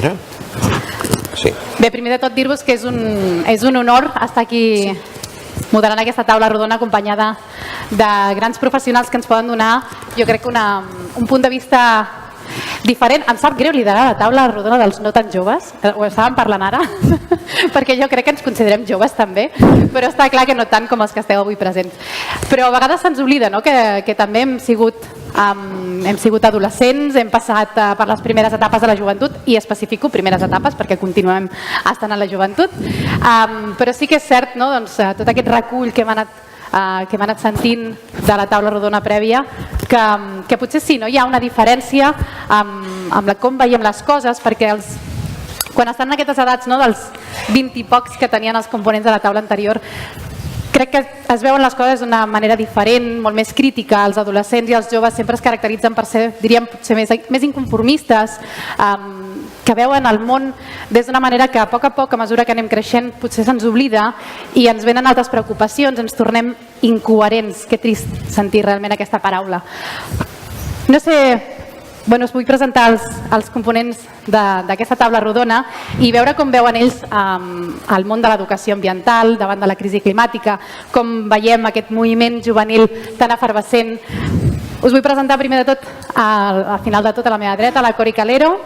Ara? Sí. Bé, primer de tot dir-vos que és un honor estar aquí moderant aquesta taula rodona acompanyada de grans professionals que ens poden donar, jo crec que un punt de vista diferent. Em sap greu liderar la taula rodona dels no tan joves, ho estàvem parlant ara, perquè jo crec que ens considerem joves també, però està clar que no tant com els que esteu avui presents. Però a vegades se'ns oblida, no?, que també hem sigut adolescents, hem passat per les primeres etapes de la joventut, i especifico primeres etapes perquè continuem estant a la joventut, però sí que és cert, no?, doncs, tot aquest recull que hem anat sentint de la taula rodona prèvia, que potser sí, no? Hi ha una diferència amb com veiem les coses, perquè quan estan en aquestes edats, no?, dels 20 i pocs que tenien els components de la taula anterior, crec que es veuen les coses d'una manera diferent, molt més crítica. Els adolescents i els joves sempre es caracteritzen per ser, diríem, potser més inconformistes, que veuen el món des d'una manera que a poc, a mesura que anem creixent, potser se'ns oblida i ens venen altres preocupacions, ens tornem incoherents. Que trist sentir realment aquesta paraula. No sé, us vull presentar els components d'aquesta taula rodona i veure com veuen ells el món de l'educació ambiental davant de la crisi climàtica, com veiem aquest moviment juvenil tan efervescent. Us vull presentar primer de tot, al final de tot, a la meva dreta, la Cori Calero.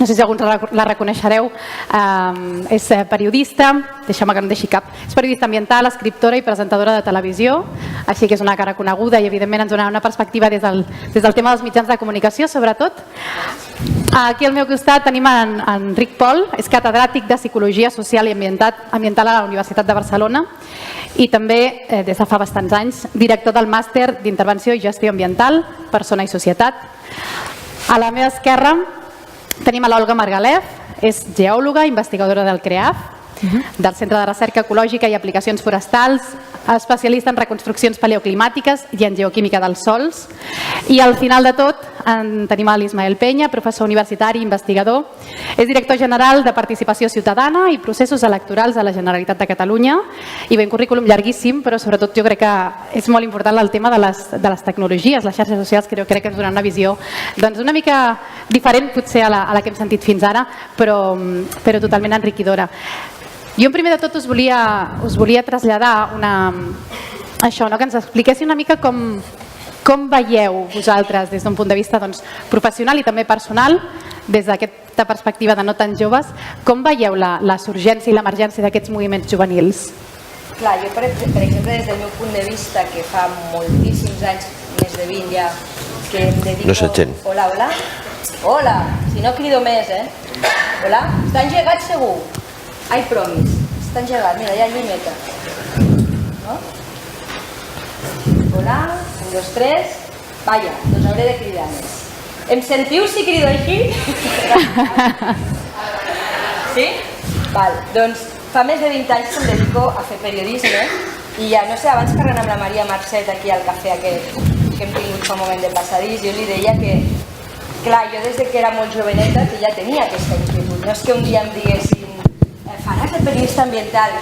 No sé si alguns la reconeixereu, és periodista, deixeu-me que no em deixi cap, és periodista ambiental, escriptora i presentadora de televisió, així que és una cara coneguda i evidentment ens donarà una perspectiva des del tema dels mitjans de comunicació, sobretot. Aquí al meu costat tenim en Enric Pol, és catedràtic de Psicologia Social i Ambiental a la Universitat de Barcelona i també, des de fa bastants anys, director del màster d'Intervenció i Gestió Ambiental, Persona i Societat. A la meva esquerra tenim a l'Olga Margalef, és geòloga, investigadora del CREAF, del Centre de Recerca Ecològica i Aplicacions Forestals, especialista en reconstruccions paleoclimàtiques i en geoquímica dels sòls. I al final de tot tenim l'Ismael Peña, professor universitari i investigador. És director general de Participació Ciutadana i Processos Electorals de la Generalitat de Catalunya. I bé, un currículum llarguíssim, però sobretot jo crec que és molt important el tema de les tecnologies, les xarxes socials, que jo crec que ens donen una visió una mica diferent potser a la que hem sentit fins ara, però totalment enriquidora. Jo, primer de tot, us volia traslladar això, que ens expliquessin una mica com veieu vosaltres, des d'un punt de vista professional i també personal, des d'aquesta perspectiva de no tan joves, com veieu la surgència i l'emergència d'aquests moviments juvenils? Clar, jo, per exemple, des del meu punt de vista, que fa moltíssims anys, més de 20 ja, que em dedico... No sent gent. Hola, hola. Hola, si no crido més, Hola, està engegat segur? Ai, promis, està engegat, mira, hi ha llumeta. No? Hola, 1, 2, 3, vaja, doncs hauré de cridar més. Em sentiu si crido així? Sí? Val, doncs fa més de 20 anys que em dedico a fer periodisme i ja, no sé, abans parlant amb la Maria Marcet aquí al cafè aquest que hem tingut fa un moment de passadís, jo li deia que, clar, jo des que era molt joveneta que ja tenia aquesta inquietud. No és que un dia em diguessin faràs de periodista ambiental.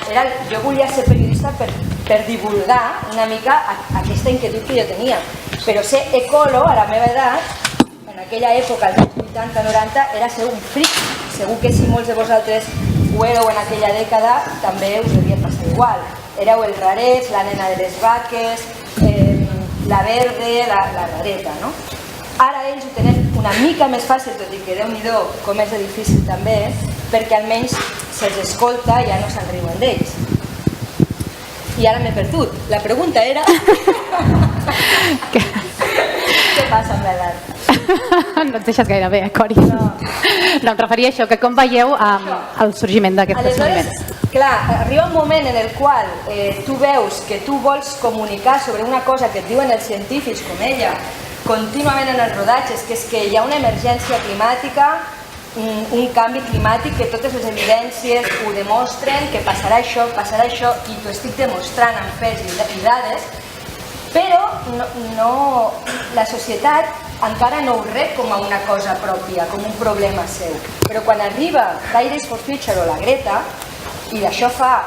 Jo volia ser periodista per divulgar una mica aquesta inquietud que jo tenia. Però ser ecòleg a la meva edat, en aquella època, als anys 80-90, era ser un fric. Segur que si molts de vosaltres ho éreu en aquella dècada, també us devia passar igual. Éreu els rarets, la nena de les vaques, la verde, la rareta, no? Ara ells ho tenen una mica més fàcil, tot i que Déu-n'hi-do com és de difícil també, perquè almenys se'ls escolta i ja no se'n riuen d'ells. I ara m'he perdut. La pregunta era... Què passa amb l'edat? No et deixes gaire bé, Cori. No, em referia a això, que com veieu el sorgiment d'aquests moviments. Clar, arriba un moment en el qual tu veus que tu vols comunicar sobre una cosa que et diuen els científics, com ella, contínuament en els rodatges, que és que hi ha una emergència climàtica, un canvi climàtic, que totes les evidències ho demostren, que passarà això, i t'ho estic demostrant amb fets i dades, però la societat encara no ho rep com a una cosa pròpia, com un problema seu. Però quan arriba Fridays for Future o la Greta, i d'això fa,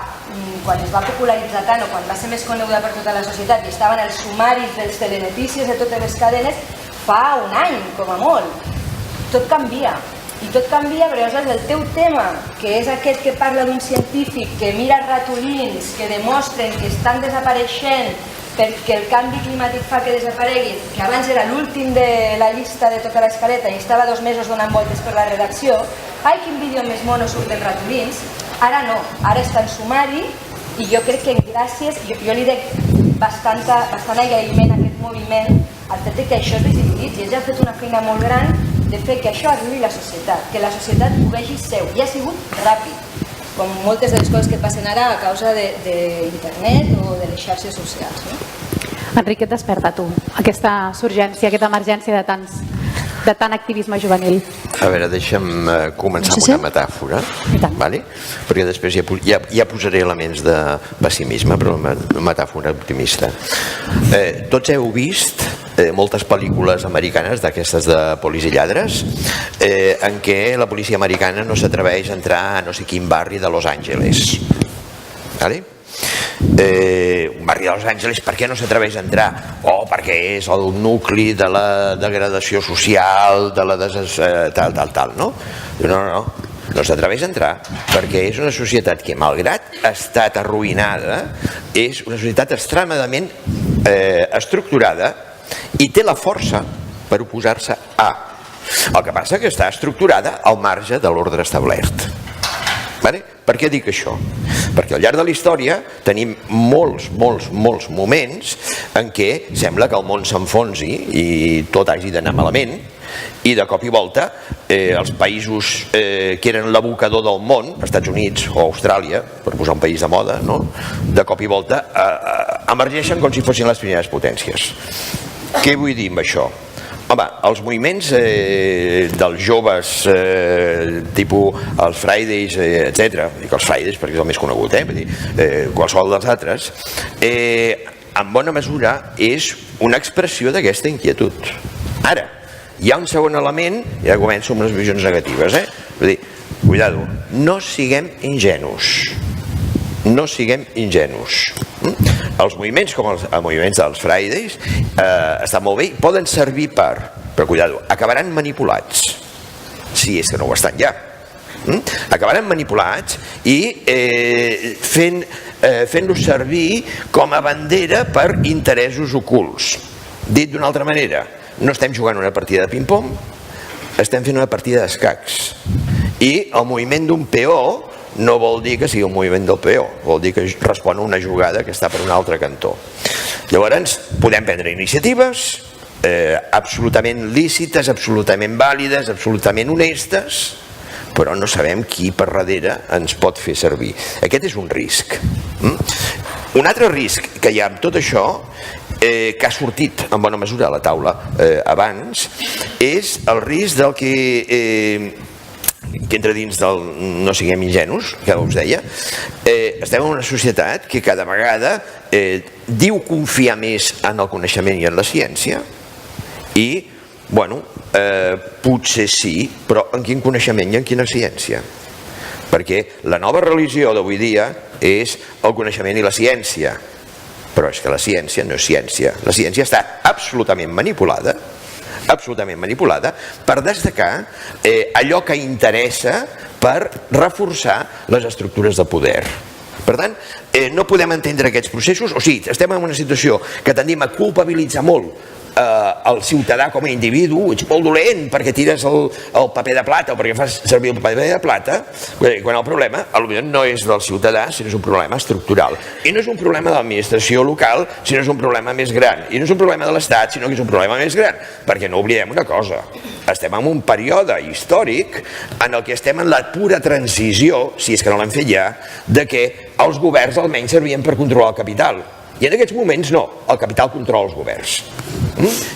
quan es va popularitzar tant o quan va ser més coneguda per tota la societat i estaven els sumaris dels telenotícies de totes les cadenes, fa un any, com a molt. Tot canvia. I tot canvia, però llavors el teu tema, que és aquest que parla d'un científic que mira ratolins que demostren que estan desapareixent perquè el canvi climàtic fa que desapareguin, que abans era l'últim de la llista de tota l'escaleta i estava 2 mesos donant voltes per la redacció, ai, quin vídeo més mono surten ratolins, ara no, ara està en sumari i jo crec que gràcies, jo li dec bastant agraïment a aquest moviment al fet que això es visibilitzi. Ells han fet una feina molt gran de fer que això arribi a la societat, que la societat ho vegi seu, i ha sigut ràpid, com moltes de les coses que passen ara a causa d'internet o de les xarxes socials. Enric, què et desperta tu, aquesta surgència, aquesta emergència de tant activisme juvenil? A veure, deixa'm començar amb una metàfora, perquè després ja posaré elements de pessimisme, però una metàfora optimista. Tots heu vist moltes pel·lícules americanes d'aquestes de polis i lladres en què la policia americana no s'atreveix a entrar a no sé quin barri de Los Angeles. Un barri de Los Angeles, per què no s'atreveix a entrar? Perquè és el nucli de la degradació social, de la tal, no? No s'atreveix a entrar perquè és una societat que, malgrat ha estat arruïnada, és una societat extremadament estructurada i té la força per oposar-se a. El que passa és que està estructurada al marge de l'ordre establert. Per què dic això? Perquè al llarg de la història tenim molts moments en què sembla que el món s'enfonsi i tot hagi d'anar malament, i de cop i volta els països que eren l'abocador del món, Estats Units o Austràlia, per posar un país de moda, de cop i volta emergeixen com si fossin les primeres potències. Què vull dir amb això? Home, els moviments dels joves, tipus els Fridays, etc., dic els Fridays perquè és el més conegut, qualsevol dels altres, en bona mesura és una expressió d'aquesta inquietud. Ara, hi ha un segon element, ja començo amb les visions negatives, vull dir, cuidado, no siguem ingenus. No siguem ingenus. Els moviments com els moviments dels Fridays estan molt bé, poden servir però cuidado, acabaran manipulats, si és que no ho estan ja. Acabaran manipulats i fent-los servir com a bandera per interessos ocults. Dit d'una altra manera, no estem jugant una partida de ping-pong, estem fent una partida d'escacs. I el moviment d'un peó no vol dir que sigui un moviment del peó, vol dir que respon a una jugada que està per un altre cantó. Llavors, podem prendre iniciatives absolutament lícites, absolutament vàlides, absolutament honestes, però no sabem qui per darrere ens pot fer servir. Aquest és un risc. Un altre risc que hi ha amb tot això, que ha sortit en bona mesura a la taula abans, és el risc del que entra dins del no siguem ingenus, que us deia. Estem en una societat que cada vegada diu confiar més en el coneixement i en la ciència i, potser sí, però en quin coneixement i en quina ciència? Perquè la nova religió d'avui dia és el coneixement i la ciència, però és que la ciència no és ciència. La ciència està absolutament manipulada per destacar allò que interessa per reforçar les estructures de poder. Per tant, no podem entendre aquests processos, o sigui, estem en una situació que tendim a culpabilitzar molt el ciutadà com a individu, ets molt dolent perquè tires el paper de plata o perquè fas servir el paper de plata, quan el problema potser no és del ciutadà, sinó és un problema estructural. I no és un problema de l'administració local, sinó és un problema més gran. I no és un problema de l'Estat, sinó que és un problema més gran. Perquè no oblidem una cosa, estem en un període històric en el que estem en la pura transició, si és que no l'hem fet ja, de que els governs almenys servien per controlar el capital. I en aquests moments no, el capital controla els governs.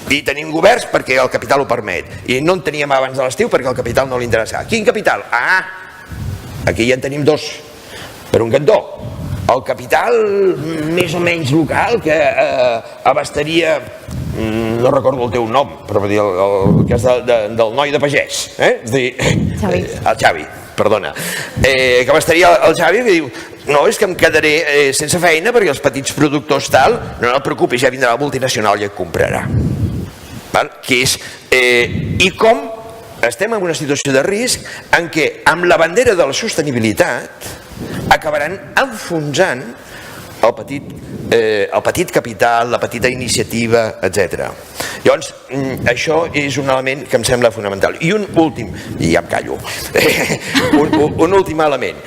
I tenim governs perquè el capital ho permet. I no en teníem abans de l'estiu perquè el capital no li interessava. Quin capital? Aquí ja en tenim dos, per un cantó. El capital més o menys local que abastaria, no recordo el teu nom, però el cas del noi de pagès, és a dir, el Xavi, perdona, que abastaria el Xavi que diu, no, és que em quedaré sense feina perquè els petits productors tal, no et preocupis, ja vindrà la multinacional i et comprarà. I com estem en una situació de risc en què amb la bandera de la sostenibilitat acabaran enfonsant el petit capital, la petita iniciativa, etc. Llavors, això és un element que em sembla fonamental. I un últim, i ja em callo, un últim element.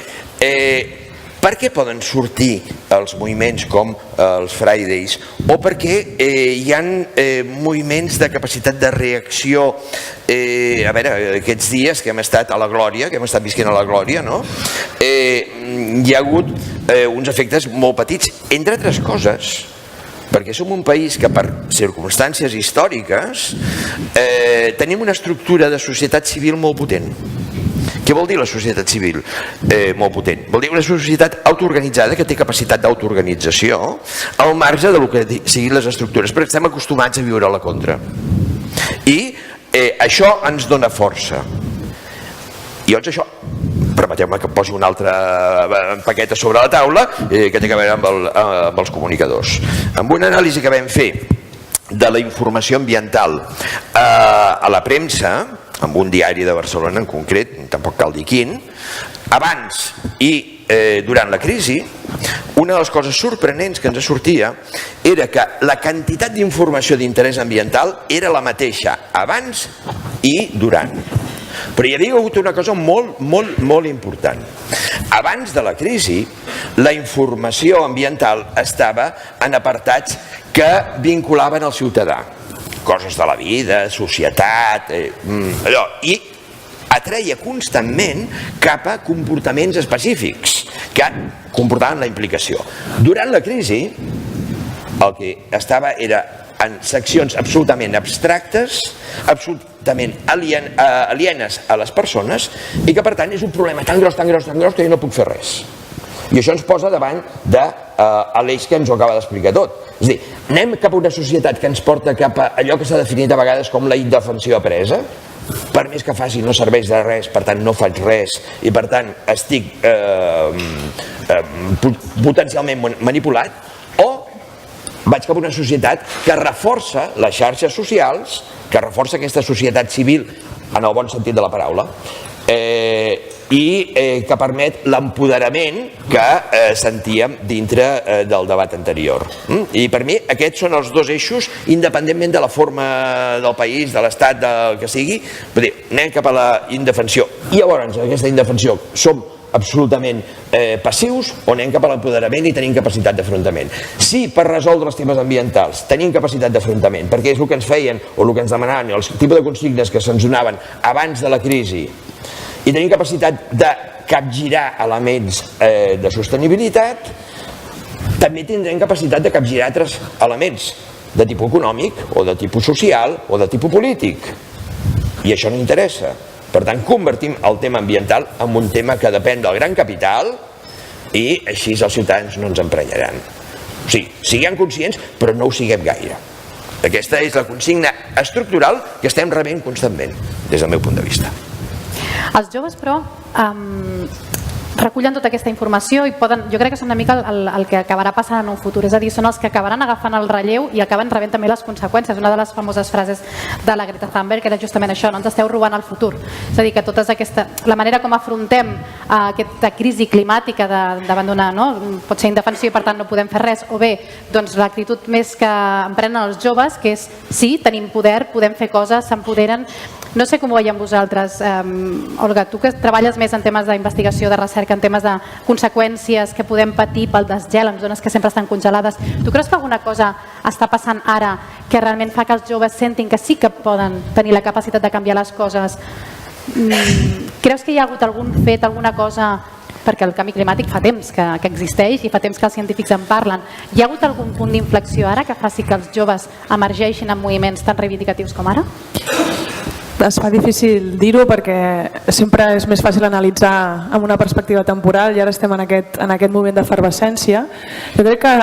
Per què poden sortir els moviments com els Fridays o per què hi ha moviments de capacitat de reacció? A veure, aquests dies que hem estat a la glòria, que hem estat visquent a la glòria, no? Hi ha hagut uns efectes molt petits, entre altres coses, perquè som un país que per circumstàncies històriques tenim una estructura de societat civil molt potent. Què vol dir la societat civil molt potent? Vol dir una societat autoorganitzada que té capacitat d'autoorganització al marge del que siguin les estructures, perquè estem acostumats a viure a la contra. I això ens dona força. I llavors això, permeteu-me que posi una altra paqueta sobre la taula que té a veure amb els comunicadors. Amb una anàlisi que vam fer de la informació ambiental a la premsa, amb un diari de Barcelona en concret, tampoc cal dir quin, abans i durant la crisi, una de les coses sorprenents que ens sortia era que la quantitat d'informació d'interès ambiental era la mateixa abans i durant. Però hi havia hagut una cosa molt important. Abans de la crisi, la informació ambiental estava en apartats que vinculaven al ciutadà. Coses de la vida, societat, allò, i atreia constantment cap a comportaments específics que comportaven la implicació. Durant la crisi, el que estava era en seccions absolutament abstractes, absolutament alienes a les persones i que per tant és un problema tan gros que jo no puc fer res. I això ens posa davant de l'eix que ens ho acaba d'explicar tot. És a dir, anem cap a una societat que ens porta cap a allò que s'ha definit a vegades com la indefensió apresa, per més que faci no serveix de res, per tant no faig res i per tant estic potencialment manipulat, o vaig cap a una societat que reforça les xarxes socials, que reforça aquesta societat civil en el bon sentit de la paraula, i que permet l'empoderament que sentíem dintre del debat anterior. I per mi aquests són els dos eixos, independentment de la forma del país, de l'estat, del que sigui. Anem cap a la indefensió i llavors aquesta indefensió som absolutament passius o anem cap a l'empoderament i tenim capacitat d'afrontament. Si per resoldre els temes ambientals tenim capacitat d'afrontament, perquè és el que ens feien o el que ens demanaven, els tipus de consignes que se'ns donaven abans de la crisi, i tenim capacitat de capgirar elements de sostenibilitat, també tindrem capacitat de capgirar altres elements de tipus econòmic o de tipus social o de tipus polític. I això no interessa. Per tant, convertim el tema ambiental en un tema que depèn del gran capital i així els ciutadans no ens emprenyaran. O sigui, siguem conscients, però no ho siguem gaire. Aquesta és la consigna estructural que estem rebent constantment, des del meu punt de vista. Els joves, però, recullen tota aquesta informació i poden, jo crec que són una mica el que acabarà passant en un futur, és a dir, són els que acabaran agafant el relleu i acaben rebent també les conseqüències. Una de les famoses frases de la Greta Thunberg era justament això, no ens esteu robant el futur. És a dir, que la manera com afrontem aquesta crisi climàtica davant d'una, pot ser indefensió i per tant no podem fer res, o bé, doncs l'actitud més que emprenen els joves, que és sí, tenim poder, podem fer coses, s'empoderen. No sé com ho veiem vosaltres, Olga, tu que treballes més en temes d'investigació, de recerca, en temes de conseqüències que podem patir pel desgel en zones que sempre estan congelades. Tu creus que alguna cosa està passant ara que realment fa que els joves sentin que sí que poden tenir la capacitat de canviar les coses? Creus que hi ha hagut algun fet, alguna cosa, perquè el canvi climàtic fa temps que existeix i fa temps que els científics en parlen. Hi ha hagut algun punt d'inflexió ara que faci que els joves emergeixin en moviments tan reivindicatius com ara? Es fa difícil dir-ho perquè sempre és més fàcil analitzar amb una perspectiva temporal i ara estem en aquest moment d'efervescència. Jo crec que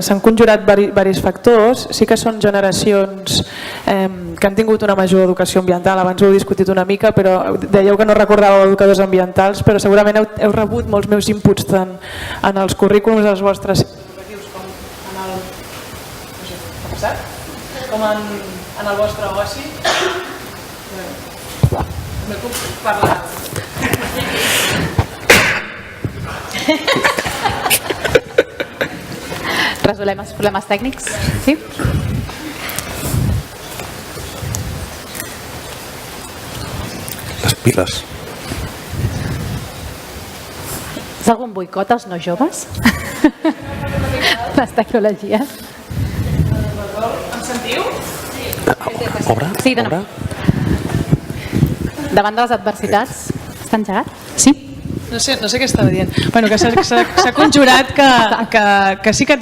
s'han conjurat diversos factors. Sí que són generacions que han tingut una major educació ambiental. Abans ho heu discutit una mica, però dèieu que no recordàveu educadors ambientals, però segurament heu rebut molts meus inputs tant en els currículums dels vostres educatius com en el vostre oci. Me puc parlar. Resolem els problemes tècnics? Sí? Les piles. És algun boicot als no joves? Les tecnologies? Em sentiu? Obre? Sí, de nou. Davant de les adversitats, està engegat? Sí? No sé què estava dient. Bueno, que s'ha conjurat que sí que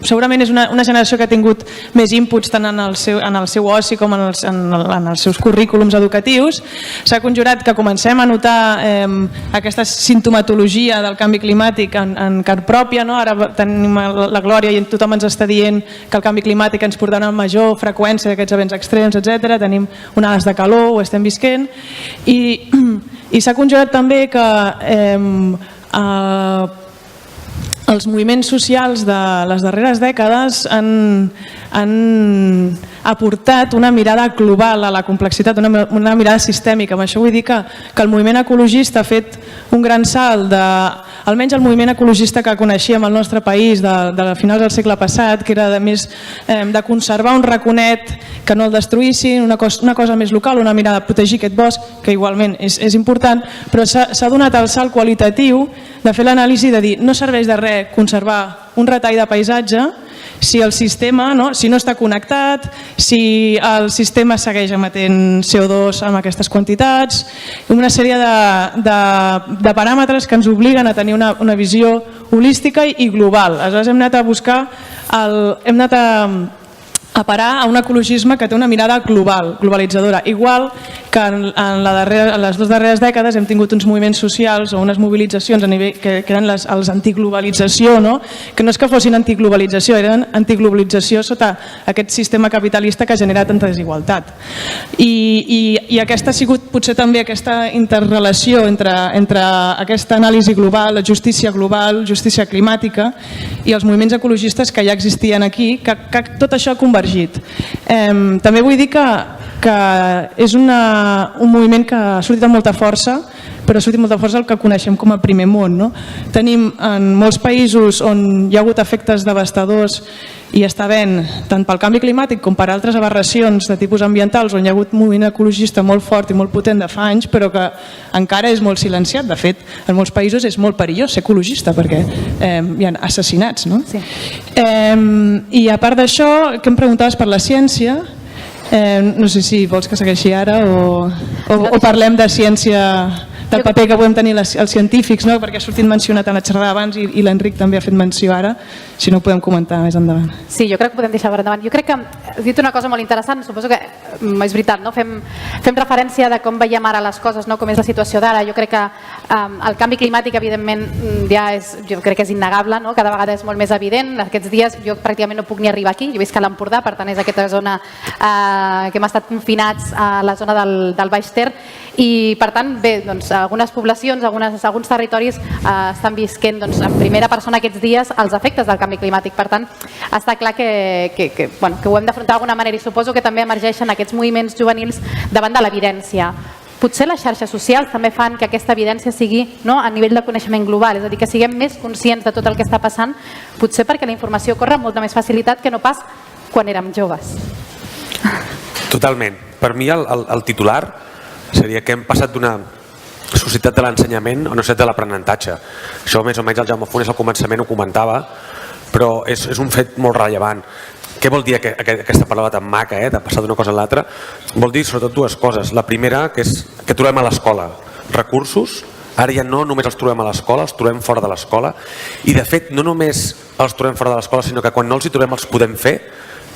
segurament és una generació que ha tingut més inputs tant en el seu oci com en els seus currículums educatius. S'ha conjurat que comencem a notar aquesta sintomatologia del canvi climàtic en carn pròpia. Ara tenim la Glòria i tothom ens està dient que el canvi climàtic ens portarà una major freqüència d'aquests events extrems, etc. Tenim onades de calor, ho estem visquent. I s'ha conjurat també que els moviments socials de les darreres dècades han aportat una mirada global a la complexitat, una mirada sistèmica. Amb això vull dir que el moviment ecologista ha fet un gran salt almenys el moviment ecologista que coneixíem al nostre país de finals del segle passat, que era de conservar un raconet, que no el destruïssin, una cosa més local, una mirada de protegir aquest bosc, que igualment és important, però s'ha donat el salt qualitatiu de fer l'anàlisi de dir no serveix de res conservar un retall de paisatge si el sistema si no està connectat, si el sistema segueix emetent CO2 amb aquestes quantitats, una sèrie de paràmetres que ens obliguen a tenir una visió holística i global. Aleshores hem anat a buscar, hem anat a parar a un ecologisme que té una mirada globalitzadora, igual que en les dues darreres dècades hem tingut uns moviments socials o unes mobilitzacions a nivell que eren els antiglobalització, que no és que fossin antiglobalització, eren antiglobalització sota aquest sistema capitalista que ha generat tanta desigualtat. I aquesta ha sigut potser també aquesta interrelació entre aquesta anàlisi global, la justícia global, justícia climàtica i els moviments ecologistes que ja existien aquí, que tot això ha convergit. També vull dir que és un moviment que ha sortit amb molta força, però ha sortit molta força el que coneixem com a primer món. Tenim en molts països on hi ha hagut efectes devastadors i està havent, tant pel canvi climàtic com per altres aberracions de tipus ambientals, on hi ha hagut un moviment ecologista molt fort i molt potent de fa anys, però que encara és molt silenciat. De fet, en molts països és molt perillós ser ecologista perquè hi ha assassinats. Sí. I a part d'això, que em preguntaves per la ciència, no sé si vols que segueixi ara o parlem de ciència, del paper que podem tenir els científics, perquè ha sortit mencionat en la xerrada abans i l'Enric també ha fet menció ara, si no ho podem comentar més endavant. Sí, jo crec que podem deixar per endavant. Jo crec que has dit una cosa molt interessant, suposo que és veritat, fem referència de com veiem ara les coses, com és la situació d'ara. Jo crec que el canvi climàtic evidentment jo crec que és innegable, cada vegada és molt més evident. Aquests dies jo pràcticament no puc ni arribar aquí, jo visc a l'Empordà, per tant és aquesta zona que hem estat confinats a la zona del Baix Ter i per tant, bé, algunes poblacions, alguns territoris estan visquent en primera persona aquests dies els efectes del canvi climàtic. Per tant, està clar que ho hem d'afrontar d'alguna manera i suposo que també emergeixen aquests moviments juvenils davant de l'evidència. Potser les xarxes socials també fan que aquesta evidència sigui a nivell de coneixement global, és a dir, que siguem més conscients de tot el que està passant, potser perquè la informació corre amb molta més facilitat que no pas quan érem joves. Totalment. Per mi el titular seria que hem passat d'una societat de l'ensenyament a una societat de l'aprenentatge. Això més o menys el Jaume Funes al començament ho comentava, però és un fet molt rellevant. Què vol dir aquesta paraula tan maca, de passar d'una cosa a l'altra? Vol dir sobretot dues coses. La primera, que és que trobem a l'escola recursos, ara ja no només els trobem a l'escola, els trobem fora de l'escola, i de fet no només els trobem fora de l'escola, sinó que quan no els hi trobem els podem fer.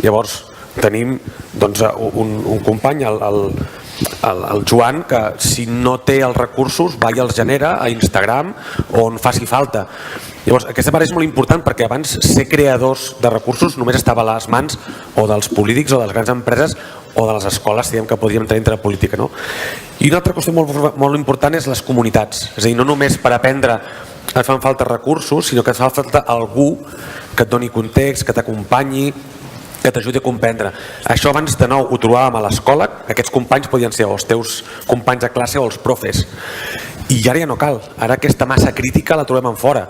Llavors tenim un company, el Joan, que si no té els recursos va i els genera a Instagram o on faci falta. Llavors aquesta part és molt important perquè abans ser creadors de recursos només estava a les mans o dels polítics o de les grans empreses o de les escoles, diguem que podríem tenir entre la política. I una altra qüestió molt important és les comunitats, és a dir, no només per aprendre et fan falta recursos, sinó que et fa falta algú que et doni context, que t'acompanyi, que t'ajudi a comprendre. Això abans de nou ho trobàvem a l'escola, aquests companys podien ser els teus companys de classe o els profes, i ara ja no cal, ara aquesta massa crítica la trobem en fora.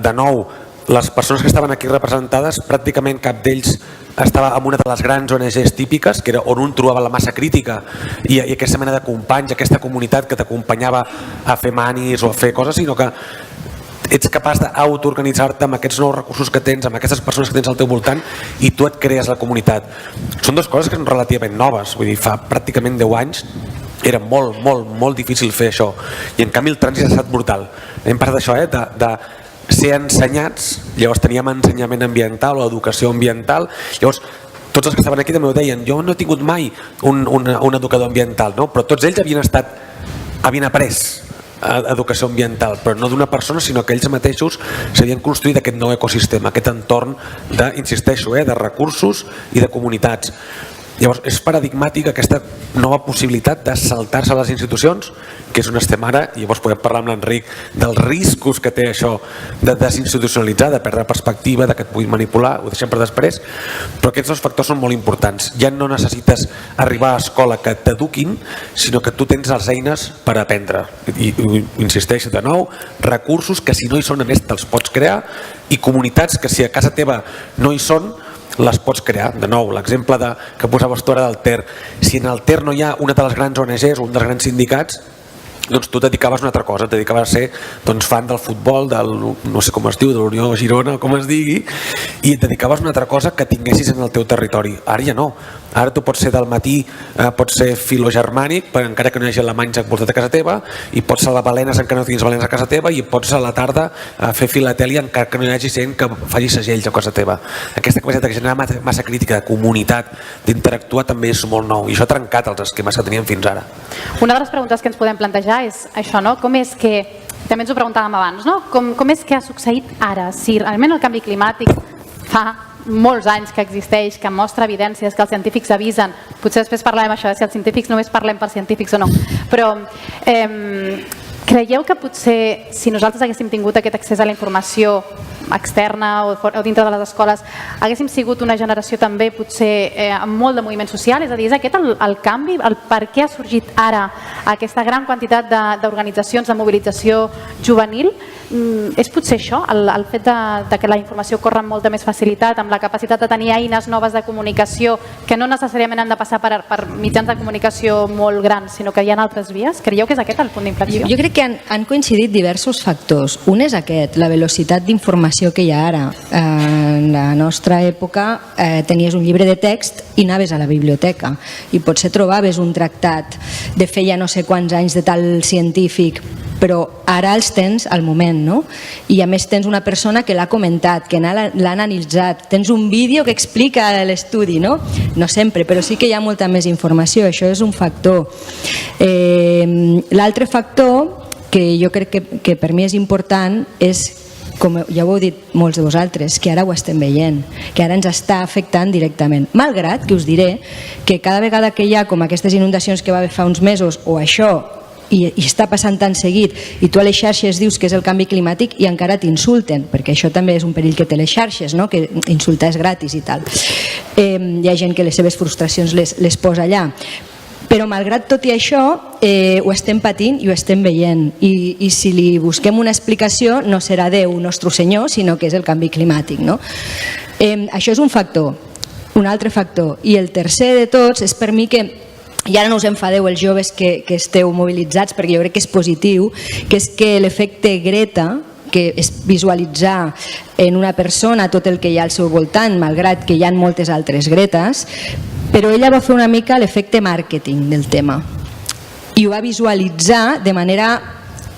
De nou, les persones que estaven aquí representades, pràcticament cap d'ells estava en una de les grans ONGs típiques, que era on un trobava la massa crítica i aquesta mena de companys, aquesta comunitat que t'acompanyava a fer manis o a fer coses, sinó que ets capaç d'autoorganitzar-te amb aquests nous recursos que tens, amb aquestes persones que tens al teu voltant, i tu et crees la comunitat. Són dues coses que són relativament noves, vull dir, fa pràcticament 10 anys era molt, molt, molt difícil fer això, i en canvi el trànsit ha estat brutal. Hem passat això, de ser ensenyats, llavors teníem ensenyament ambiental o educació ambiental, llavors tots els que estaven aquí també ho deien, jo no he tingut mai un educador ambiental, no? Però tots ells havien après educació ambiental, però no d'una persona, sinó que ells mateixos s'havien construït aquest nou ecosistema, aquest entorn insisteixo, de recursos i de comunitats. Llavors és paradigmàtica aquesta nova possibilitat de saltar-se a les institucions, que és on estem ara, i llavors podem parlar amb l'Enric dels riscos que té això de desinstitucionalitzar, de perdre perspectiva, de que et puguin manipular, ho deixem per després, però aquests dos factors són molt importants. Ja no necessites arribar a escola que t'eduquin, sinó que tu tens les eines per aprendre. I insisteixo de nou, recursos que si no hi són a més te'ls pots crear, i comunitats que si a casa teva no hi són, les pots crear. De nou, l'exemple que posaves tu ara del Ter. Si en el Ter no hi ha una de les grans ONGs o un dels grans sindicats, doncs tu et dedicaves a una altra cosa, et dedicaves a ser fan del futbol, no sé com es diu, de l'Unió Girona, com es digui, i et dedicaves a una altra cosa que tinguessis en el teu territori. Ara ja no. Ara tu pots ser del matí, pots ser filogermànic, encara que no hi hagi alemanys envoltat a casa teva, i pots salvar balenes encara no tinguis balenes a casa teva, i pots a la tarda fer filatèlia encara que no hi hagi gent que faci segells a casa teva. Aquesta capacitat de generar massa crítica, de comunitat, d'interactuar també és molt nou, i això ha trencat els esquemes que teníem fins ara. Una de les preguntes que ens podem plantejar és això, no? Com és que, també ens ho preguntàvem abans, no? Com és que ha succeït ara? Si realment el canvi climàtic fa molts anys que existeix, que mostra evidències, que els científics avisen, potser després parlarem això, si els científics només parlem per científics o no, però creieu que potser si nosaltres haguéssim tingut aquest accés a la informació externa o dintre de les escoles, haguéssim sigut una generació també potser amb molt de moviment social? És a dir, és aquest el canvi? El per què ha sorgit ara aquesta gran quantitat d'organitzacions de mobilització juvenil? És potser això, el fet de que la informació corre amb molta més facilitat, amb la capacitat de tenir eines noves de comunicació que no necessàriament han de passar per mitjans de comunicació molt grans, sinó que hi ha altres vies? Creieu que és aquest el punt d'inflexió? Jo crec que han coincidit diversos factors. Un és aquest, la velocitat d'informació que hi ha ara. En la nostra època tenies un llibre de text i anaves a la biblioteca i potser trobaves un tractat de feia no sé quants anys de tal científic, però ara els tens al moment, no? I a més tens una persona que l'ha comentat, que l'ha analitzat, tens un vídeo que explica l'estudi, no? No sempre, però sí que hi ha molta més informació, això és un factor. L'altre factor que jo crec que per mi és important és, com ja ho heu dit molts de vosaltres, que ara ho estem veient, que ara ens està afectant directament. Malgrat que us diré que cada vegada que hi ha com aquestes inundacions que va haver fa uns mesos o això, i està passant tan seguit, i tu a les xarxes dius que és el canvi climàtic i encara t'insulten, perquè això també és un perill que té les xarxes, no? Que insultar és gratis i tal. Hi ha gent que les seves frustracions les posa allà. Però malgrat tot i això ho estem patint i ho estem veient, i si li busquem una explicació no serà Déu nostre senyor, sinó que és el canvi climàtic, no? Això és un factor. Un altre factor, i el tercer de tots és per mi que, i ara no us enfadeu els joves que esteu mobilitzats, perquè jo crec que és positiu, que és que l'efecte Greta, que és visualitzar en una persona tot el que hi ha al seu voltant, malgrat que hi ha moltes altres Gretes, però ella va fer una mica l'efecte màrqueting del tema i ho va visualitzar de manera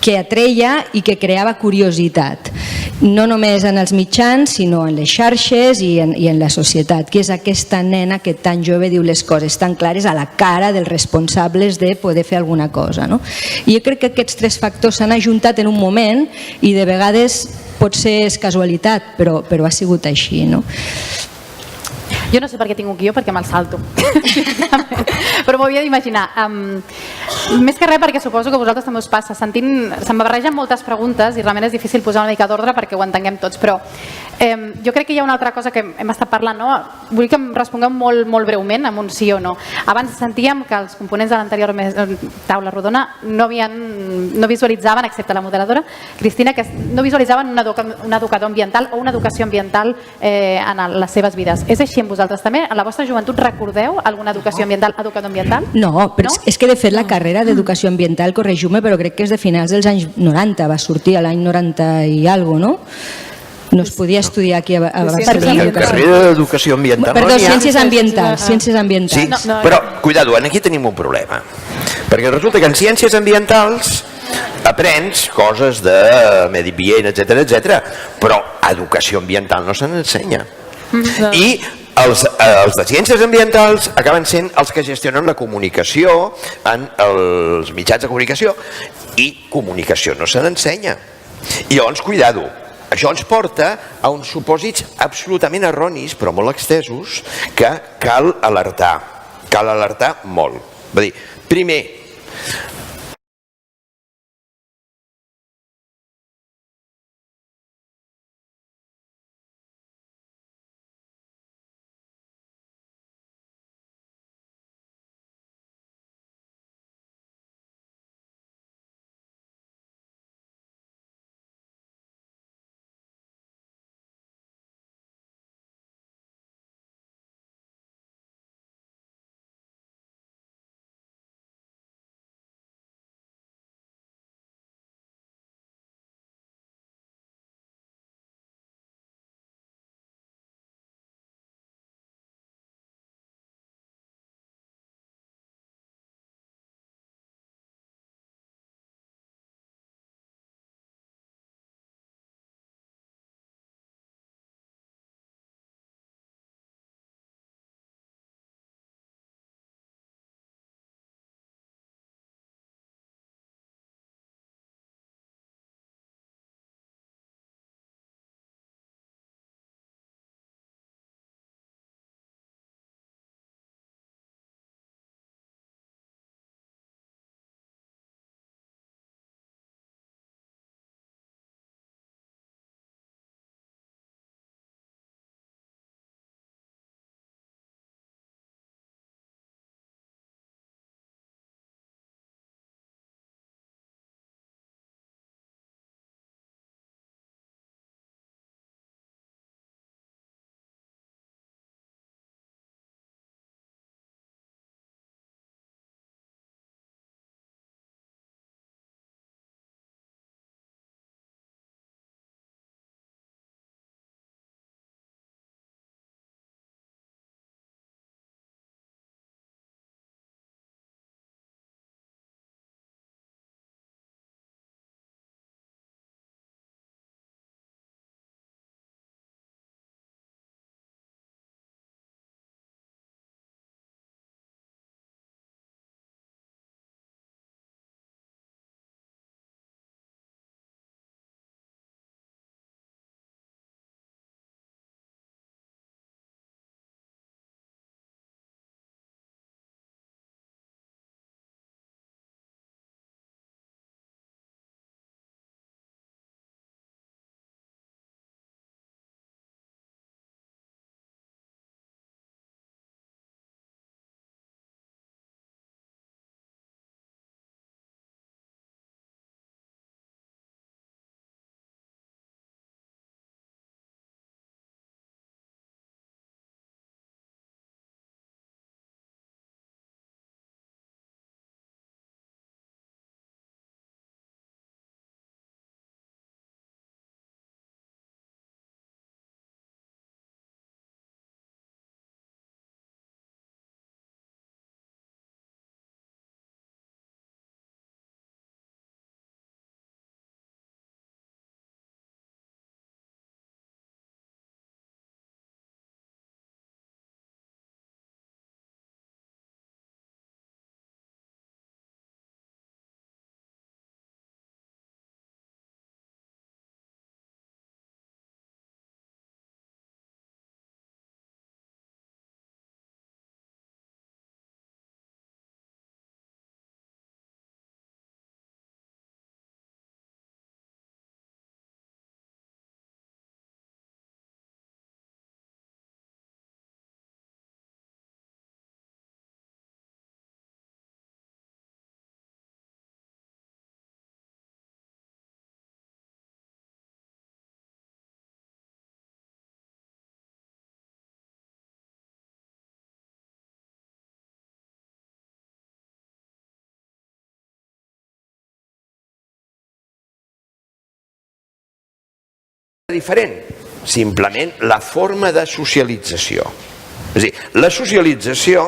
que atreia i que creava curiositat, no només en els mitjans sinó en les xarxes i en la societat, que és aquesta nena que tan jove diu les coses tan clares a la cara dels responsables de poder fer alguna cosa, no? I jo crec que aquests tres factors s'han ajuntat en un moment i de vegades potser és casualitat, però ha sigut així, no? Jo no sé per què tinc un guió, perquè me'l salto. Però m'ho havia d'imaginar. Més que res perquè suposo que a vosaltres també us passa. Se'm barregen moltes preguntes i realment és difícil posar una mica d'ordre perquè ho entenguem tots, però jo crec que hi ha una altra cosa que hem estat parlant, no? Vull que em respongueu molt breument amb un sí o no. Abans sentíem que els components de l'anterior taula rodona no visualitzaven, excepte la moderadora, Cristina, que no visualitzaven un educador ambiental o una educació ambiental en les seves vides. És així amb vosaltres també? A la vostra joventut recordeu alguna educació ambiental, educador ambiental? No, però és que de fet la carrera d'educació ambiental, corregiu-me, però crec que és de finals dels anys 90, va sortir a l'any 90 i alguna cosa, no? No es podia estudiar aquí a Barcelona. Carrera d'educació ambiental. Perdó, ciències ambientals. Sí, però, cuidado, aquí tenim un problema. Perquè resulta que en ciències ambientals aprens coses de medi ambient, etc, però educació ambiental no se n'ensenya. I els de ciències ambientals acaben sent els que gestionen la comunicació en els mitjans de comunicació, i comunicació no se n'ensenya. I llavors, cuidado, això ens porta a uns supòsits absolutament erronis, però molt extesos, que cal alertar molt. Vull dir, primer, diferent? Simplement la forma de socialització. És a dir, la socialització,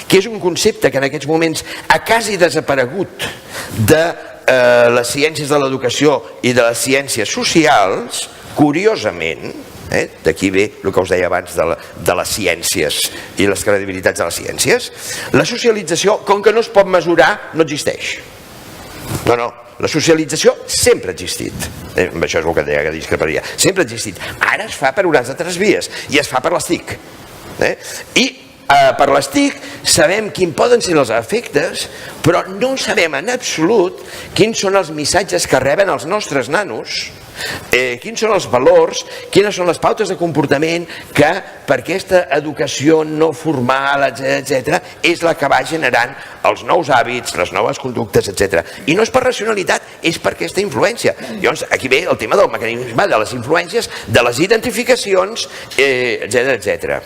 que és un concepte que en aquests moments ha quasi desaparegut de les ciències de l'educació i de les ciències socials, curiosament, d'aquí ve el que us deia abans de les ciències i les credibilitats de les ciències, la socialització, com que no es pot mesurar, no existeix. No, la socialització sempre ha existit. Això és el que deia que discreparia. Sempre ha existit. Ara es fa per unes altres vies i es fa per les TIC. I per les TIC sabem quins poden ser els efectes, però no sabem en absolut quins són els missatges que reben els nostres nanos, quins són els valors, quines són les pautes de comportament que per aquesta educació no formal, etc., és la que va generant els nous hàbits, les noves conductes, etc. I no és per racionalitat, és per aquesta influència. Llavors, aquí ve el tema del mecanisme de les influències, de les identificacions, etc.,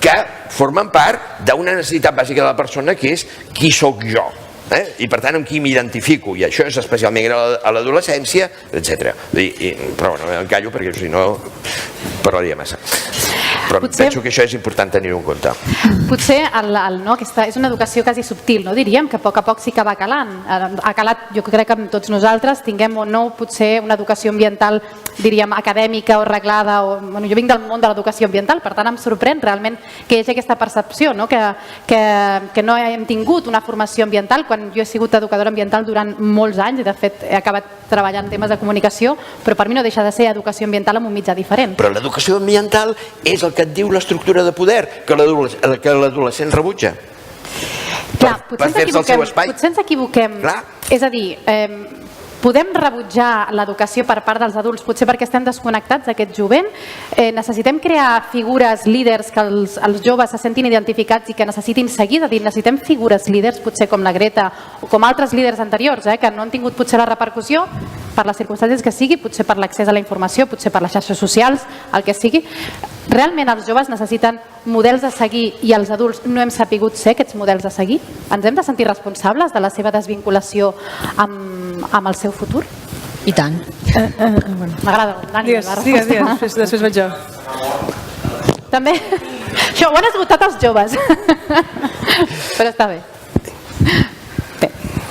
que formen part d'una necessitat bàsica de la persona, que és qui sóc jo. I per tant amb qui m'identifico, i això és especialment greu a l'adolescència, etc. Però bueno, em callo perquè si no parlaria massa. Però penso que això és important tenir-ho en compte. Potser aquesta és una educació quasi subtil, no diríem, que a poc sí que va calant. Ha calat, jo crec que amb tots nosaltres, tinguem o no potser una educació ambiental, diríem, acadèmica o reglada. Jo vinc del món de l'educació ambiental, per tant em sorprèn realment que hi hagi aquesta percepció, que no hem tingut una formació ambiental, quan jo he sigut educadora ambiental durant molts anys i de fet he acabat treballant en temes de comunicació, però per mi no deixa de ser educació ambiental amb un mitjà diferent. Però l'educació ambiental és el que et diu l'estructura de poder que l'adolescent rebutja. Clar, potser ens equivoquem. És a dir, podem rebutjar l'educació per part dels adults, potser perquè estem desconnectats d'aquest jovent. Necessitem crear figures líders que els joves se sentin identificats i que necessitin seguir, és a dir, necessitem figures líders, potser com la Greta o com altres líders anteriors, que no han tingut potser la repercussió per les circumstàncies que sigui, potser per l'accés a la informació, potser per les xarxes socials, el que sigui. Realment els joves necessiten models a seguir i els adults no hem sapigut ser aquests models a seguir? Ens hem de sentir responsables de la seva desvinculació amb el seu futur? I tant. M'agrada, Dani, la resposta. Digues, després vaig jo. També? Això ho han esgotat els joves. Però està bé.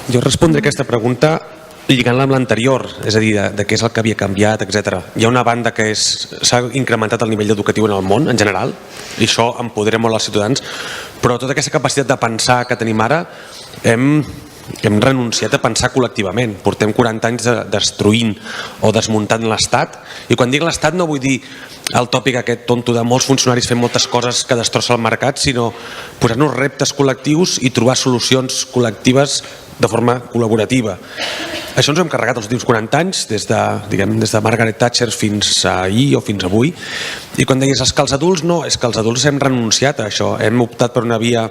Jo respondré aquesta pregunta lligant-la amb l'anterior, és a dir, de què és el que havia canviat, etc. Hi ha una banda que s'ha incrementat el nivell educatiu en el món, en general, i això empodera molt els ciutadans, però tota aquesta capacitat de pensar que tenim ara hem renunciat a pensar col·lectivament. Portem 40 anys destruint o desmuntant l'Estat, i quan dic l'Estat no vull dir el tòpic aquest tonto de molts funcionaris fent moltes coses que destrossa el mercat, sinó posar-nos reptes col·lectius i trobar solucions col·lectives de forma col·laborativa. Això ens ho hem carregat els últims 40 anys, des de Margaret Thatcher fins ahir o fins avui, i quan deies és que els adults no, és que els adults hem renunciat a això, hem optat per una via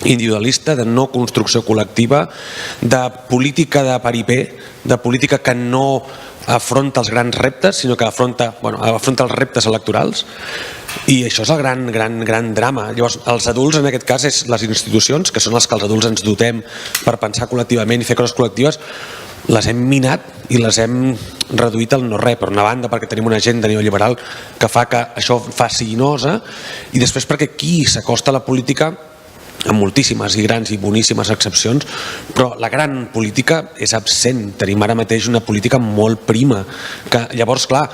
individualista, de no construcció col·lectiva, de política de paripé, de política que no afronta els grans reptes, sinó que afronta els reptes electorals, i això és el gran drama. Llavors, els adults, en aquest cas, és les institucions, que són els que els adults ens dotem per pensar col·lectivament i fer coses col·lectives, les hem minat i les hem reduït al no res, per una banda perquè tenim una agenda neoliberal que fa que això faci nosa, i després perquè qui s'acosta a la política, amb moltíssimes i grans i boníssimes excepcions, però la gran política és absent. Tenim ara mateix una política molt prima, que llavors, clar,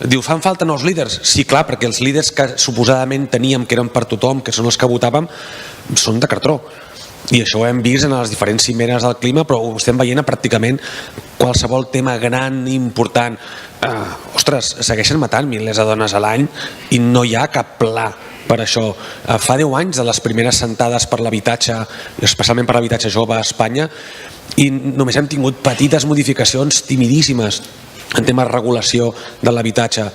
diu, fan falta nous líders? Sí, clar, perquè els líders que suposadament teníem, que eren per tothom, que són els que votàvem, són de cartró. I això ho hem vist en les diferents cimeres del clima, però ho estem veient a pràcticament qualsevol tema gran, important. Ostres, segueixen matant milers de dones a l'any i no hi ha cap pla per això. Fa 10 anys de les primeres sentades per l'habitatge, especialment per l'habitatge jove a Espanya, i només hem tingut petites modificacions timidíssimes en temes de regulació de l'habitatge.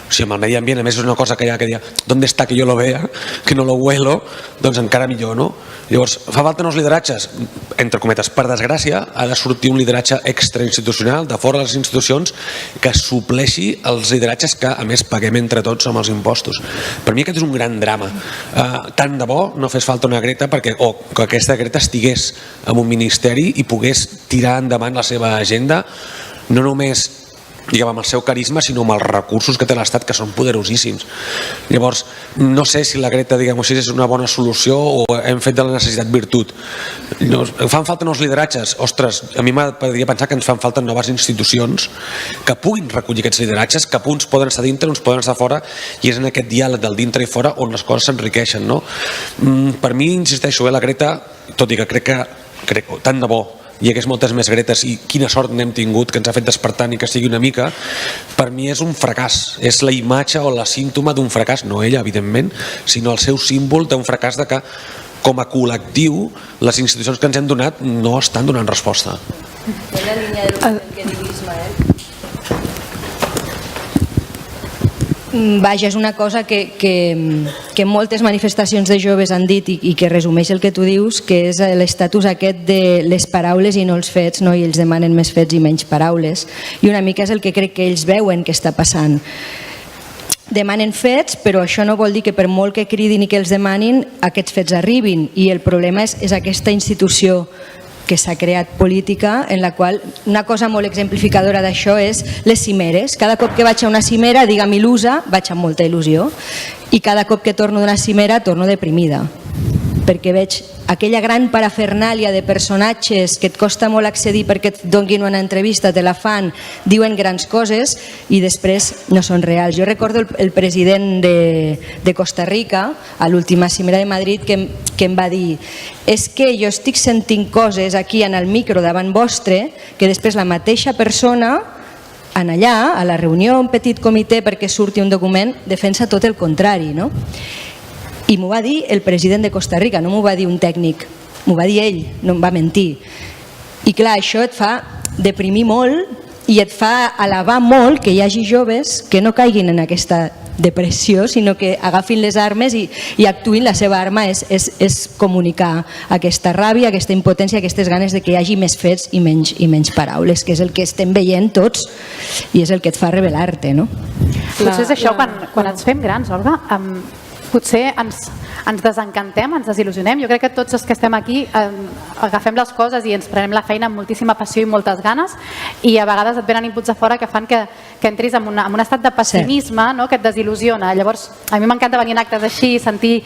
O sigui, amb el medi ambient, a més, és una cosa que hi ha que dir, ¿dónde está que yo lo vea? Que no lo huelo, doncs encara millor, no? Llavors, fa falta nous lideratges? Entre cometes, per desgràcia, ha de sortir un lideratge extrainstitucional, de fora de les institucions, que supleixi els lideratges que, a més, paguem entre tots amb els impostos. Per mi aquest és un gran drama. Tant de bo no fes falta una Greta o que aquesta Greta estigués en un ministeri i pogués tirar endavant la seva agenda, no només amb el seu carisma, sinó amb els recursos que té l'Estat, que són poderosíssims. Llavors, no sé si la Greta, diguem-ho així, és una bona solució o hem fet de la necessitat virtut. Fan falta nous lideratges. Ostres, a mi m'agradaria pensar que ens fan falta noves institucions que puguin recollir aquests lideratges, que uns poden estar dintre, uns poden estar fora, i és en aquest diàleg del dintre i fora on les coses s'enriqueixen, no? Per mi, insisteixo, la Greta, tot i que crec tant de bo hi hagués moltes més Gretes i quina sort n'hem tingut que ens ha fet despertar ni que sigui una mica, per mi és un fracàs, és la imatge o la símptoma d'un fracàs, no ella evidentment, sinó el seu símbol d'un fracàs de que com a col·lectiu les institucions que ens hem donat no estan donant resposta. És la línia del que diu Ismael. Vaja, és una cosa que moltes manifestacions de joves han dit i que resumeix el que tu dius, que és l'estatus aquest de les paraules i no els fets, no? I ells demanen més fets i menys paraules, i una mica és el que crec que ells veuen que està passant. Demanen fets, però això no vol dir que per molt que cridin i que els demanin aquests fets arribin, i el problema és aquesta institució que s'ha creat política, en la qual una cosa molt exemplificadora d'això és les cimeres. Cada cop que vaig a una cimera, digue'm il·lusa, vaig amb molta il·lusió, i cada cop que torno d'una cimera torno deprimida, perquè veig aquella gran parafernàlia de personatges que et costa molt accedir perquè et donguin una entrevista, te la fan, diuen grans coses i després no són reals. Jo recordo el president de Costa Rica a l'última cimera de Madrid que em va dir: és que jo estic sentint coses aquí en el micro davant vostre que després la mateixa persona en allà, a la reunió, un petit comitè perquè surti un document, defensa tot el contrari, no? I m'ho va dir el president de Costa Rica, no m'ho va dir un tècnic, m'ho va dir ell, no em va mentir. I clar, això et fa deprimir molt i et fa alabar molt que hi hagi joves que no caiguin en aquesta depressió, sinó que agafin les armes i actuïn. La seva arma és comunicar aquesta ràbia, aquesta impotència, aquestes ganes de que hi hagi més fets i menys paraules, que és el que estem veient tots i és el que et fa rebel·lar-te, no? Potser és això, quan ens fem grans, Olga, potser ens desencantem, ens desil·lusionem. Jo crec que tots els que estem aquí agafem les coses i ens prenem la feina amb moltíssima passió i moltes ganes, i a vegades et venen inputs de fora que fan que entris en un estat de pessimisme, no? Que et desil·lusiona. Llavors, a mi m'encanta venir en actes així i sentir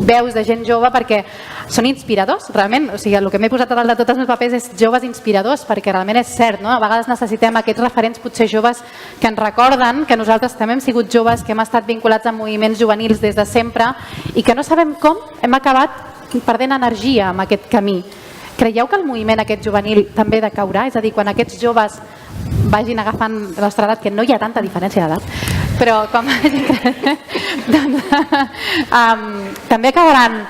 veus de gent jove perquè són inspiradors, realment. O sigui, el que m'he posat a dalt de tots els meus papers és joves inspiradors, perquè realment és cert, no? A vegades necessitem aquests referents, potser joves, que ens recorden que nosaltres també hem sigut joves, que hem estat vinculats a moviments juvenils des de sempre i que no sabem com hem acabat perdent energia amb aquest camí. Creieu que el moviment aquest juvenil també decaurà? És a dir, quan aquests joves vagin agafant la nostra edat, que no hi ha tanta diferència d'edat, però quan vagin també acabaran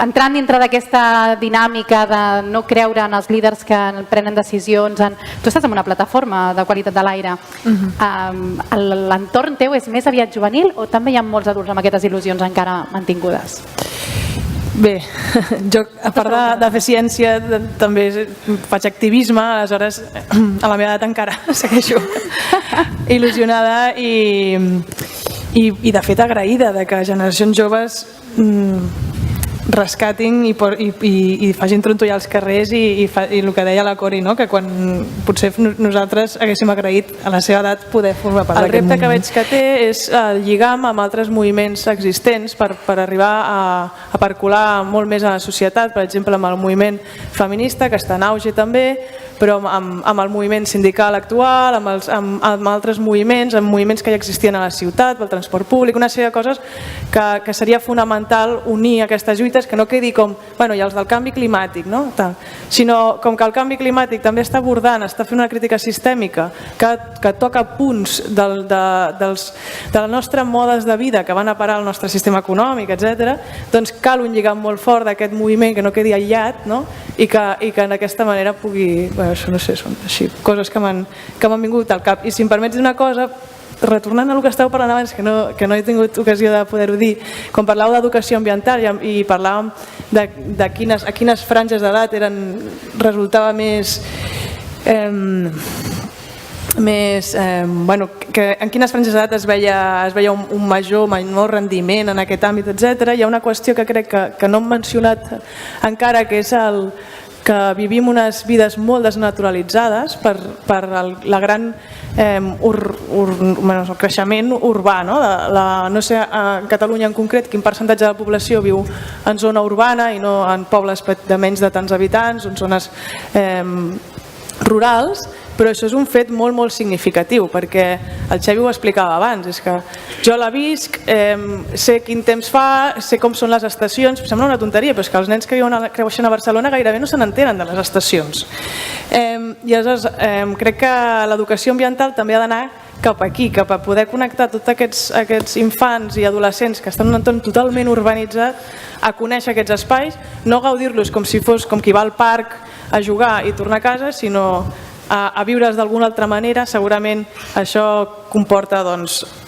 entrant dintre d'aquesta dinàmica de no creure en els líders que prenen decisions. Tu estàs en una plataforma de qualitat de l'aire. L'entorn teu és més aviat juvenil o també hi ha molts adults amb aquestes il·lusions encara mantingudes? Bé, jo a part de fer ciència també faig activisme, aleshores a la meva edat encara segueixo il·lusionada i de fet agraïda de que generacions joves rescatin i facin trontollar els carrers i el que deia la Cori, no? Que quan potser nosaltres haguéssim agraït a la seva edat poder formar part d'aquest moviment. El repte que veig que té és el lligam amb altres moviments existents per arribar a percolar molt més a la societat, per exemple amb el moviment feminista que està en auge també, però amb el moviment sindical actual, amb altres moviments, amb moviments que ja existien a la ciutat, pel transport públic, una sèrie de coses que seria fonamental unir aquestes lluites, que no quedi com, bueno, hi ha els del canvi climàtic, no? Sinó com que el canvi climàtic també està abordant, està fent una crítica sistèmica que toca punts dels nostres modes de vida que van a parar al nostre sistema econòmic, etc. Doncs cal un lligam molt fort d'aquest moviment que no quedi aïllat, no? I que d'aquesta manera pugui... Això no sé, són així, coses que m'han vingut al cap. I si em permets dir una cosa, retornant a el que estàveu parlant abans, que no he tingut ocasió de poder-ho dir, quan parlàveu d'educació ambiental i parlàvem de quines franges d'edat resultava més... que en quines franges d'edat es veia un menor rendiment en aquest àmbit, etc. Hi ha una qüestió que crec que no hem mencionat encara, que és que vivim unes vides molt desnaturalitzades per la gran el creixement urbà, no? No sé a Catalunya en concret quin percentatge de la població viu en zona urbana i no en pobles de menys de tants habitants, en zones rurals, però això és un fet molt, molt significatiu, perquè el Xavi ho explicava abans, és que jo la visc, sé quin temps fa, sé com són les estacions, em sembla una tonteria, però és que els nens que creixen a Barcelona gairebé no se n'entenen de les estacions. I aleshores crec que l'educació ambiental també ha d'anar cap aquí, cap a poder connectar tots aquests infants i adolescents que estan en un entorn totalment urbanitzat a conèixer aquests espais, no gaudir-los com si fos com qui va al parc a jugar i tornar a casa, sinó a viure's d'alguna altra manera. Segurament això comporta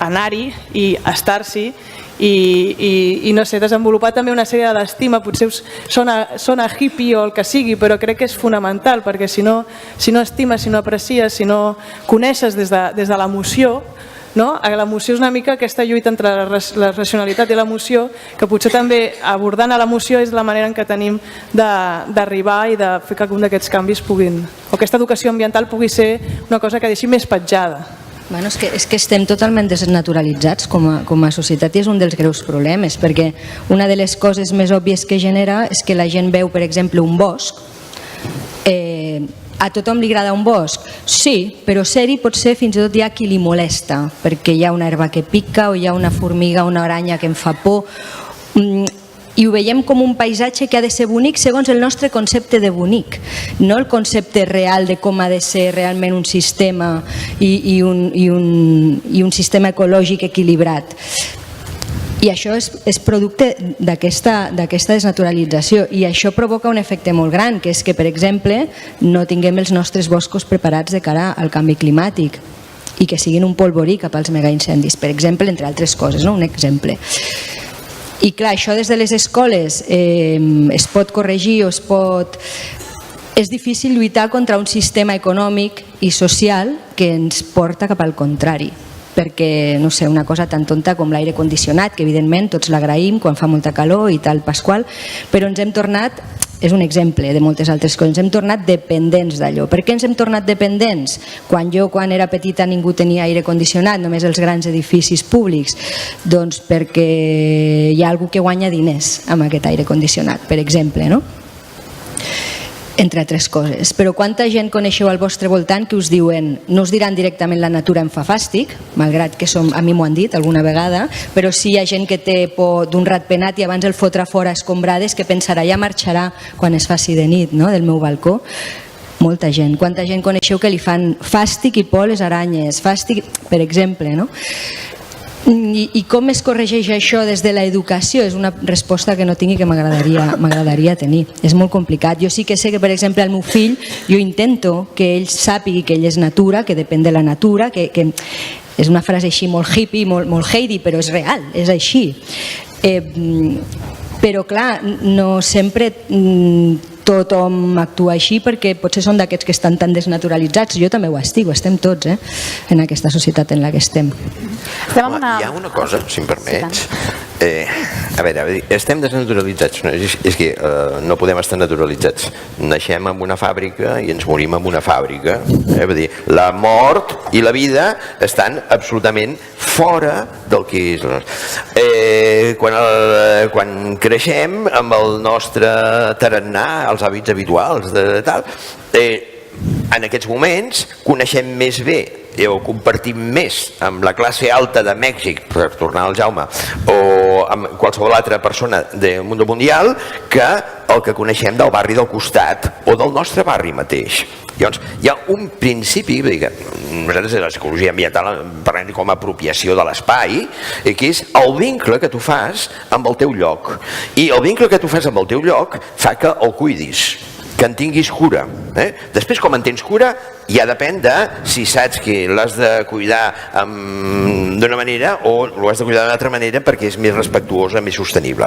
anar-hi i estar-s'hi i no sé, desenvolupar també una sèrie d'estima, potser sona hippie o el que sigui, però crec que és fonamental, perquè si no estimes, si no aprecies, si no coneixes des de l'emoció, l'emoció és una mica aquesta lluita entre la racionalitat i l'emoció, que potser també abordant a l'emoció és la manera en què tenim d'arribar i de fer que algun d'aquests canvis puguin, o aquesta educació ambiental pugui ser una cosa que deixi més petjada. Bueno, és que estem totalment desnaturalitzats com a societat i és un dels greus problemes, perquè una de les coses més òbvies que genera és que la gent veu, per exemple, un bosc. A tothom li agrada un bosc? Sí, però ser-hi potser fins i tot hi ha qui li molesta, perquè hi ha una herba que pica o hi ha una formiga o una aranya que em fa por, i ho veiem com un paisatge que ha de ser bonic segons el nostre concepte de bonic, no el concepte real de com ha de ser realment un sistema i un sistema ecològic equilibrat. I això és producte d'aquesta desnaturalització, i això provoca un efecte molt gran, que és que, per exemple, no tinguem els nostres boscos preparats de cara al canvi climàtic i que siguin un polvorí cap als megaincendis, per exemple, entre altres coses, un exemple. I clar, això des de les escoles es pot corregir o es pot... És difícil lluitar contra un sistema econòmic i social que ens porta cap al contrari, perquè, no sé, una cosa tan tonta com l'aire condicionat, que evidentment tots l'agraïm quan fa molta calor i tal, Pasqual, però ens hem tornat, és un exemple de moltes altres coses, ens hem tornat dependents d'allò. Per què ens hem tornat dependents? Quan era petita ningú tenia aire condicionat, només els grans edificis públics. Doncs perquè hi ha algú que guanya diners amb aquest aire condicionat, per exemple, no? Entre altres coses. Però quanta gent coneixeu al vostre voltant que us diuen, no us diran directament la natura em fa fàstic, malgrat que a mi m'ho han dit alguna vegada, però sí hi ha gent que té por d'un ratpenat i abans el fotrà fora a escombrades, que pensarà ja marxarà quan es faci de nit, no?, del meu balcó. Molta gent. Quanta gent coneixeu que li fan fàstic i por les aranyes? Fàstic, per exemple, no? I com es corregeix això des de l'educació? És una resposta que no tingui, que m'agradaria tenir. És molt complicat. Jo sí que sé que, per exemple, el meu fill, jo intento que ell sàpigui que ell és natura, que depèn de la natura, que és una frase així molt hippie, molt Heidi, però és real, és així. Però clar, no sempre tothom actua així, perquè potser són d'aquests que estan tan desnaturalitzats. Jo també ho estic, ho estem tots, en aquesta societat en la que estem. Hi ha una cosa, si em permets. A veure, estem desnaturalitzats. És que no podem estar naturalitzats. Naixem en una fàbrica i ens morim en una fàbrica. Vull dir, la mort i la vida estan absolutament fora del que és. Quan creixem amb el nostre tarannà, els hàbits habituals, en aquests moments coneixem més bé o compartim més amb la classe alta de Mèxic, per tornar al Jaume, o amb qualsevol altra persona del món mundial, que el que coneixem del barri del costat o del nostre barri mateix. Llavors, hi ha un principi, que nosaltres de la psicologia ambiental parlem com a apropiació de l'espai, que és el vincle que tu fas amb el teu lloc. I el vincle que tu fas amb el teu lloc fa que el cuidis, que en tinguis cura. Després, com en tens cura, ja depèn de si saps que l'has de cuidar d'una manera o l'has de cuidar d'una altra manera perquè és més respectuosa, més sostenible.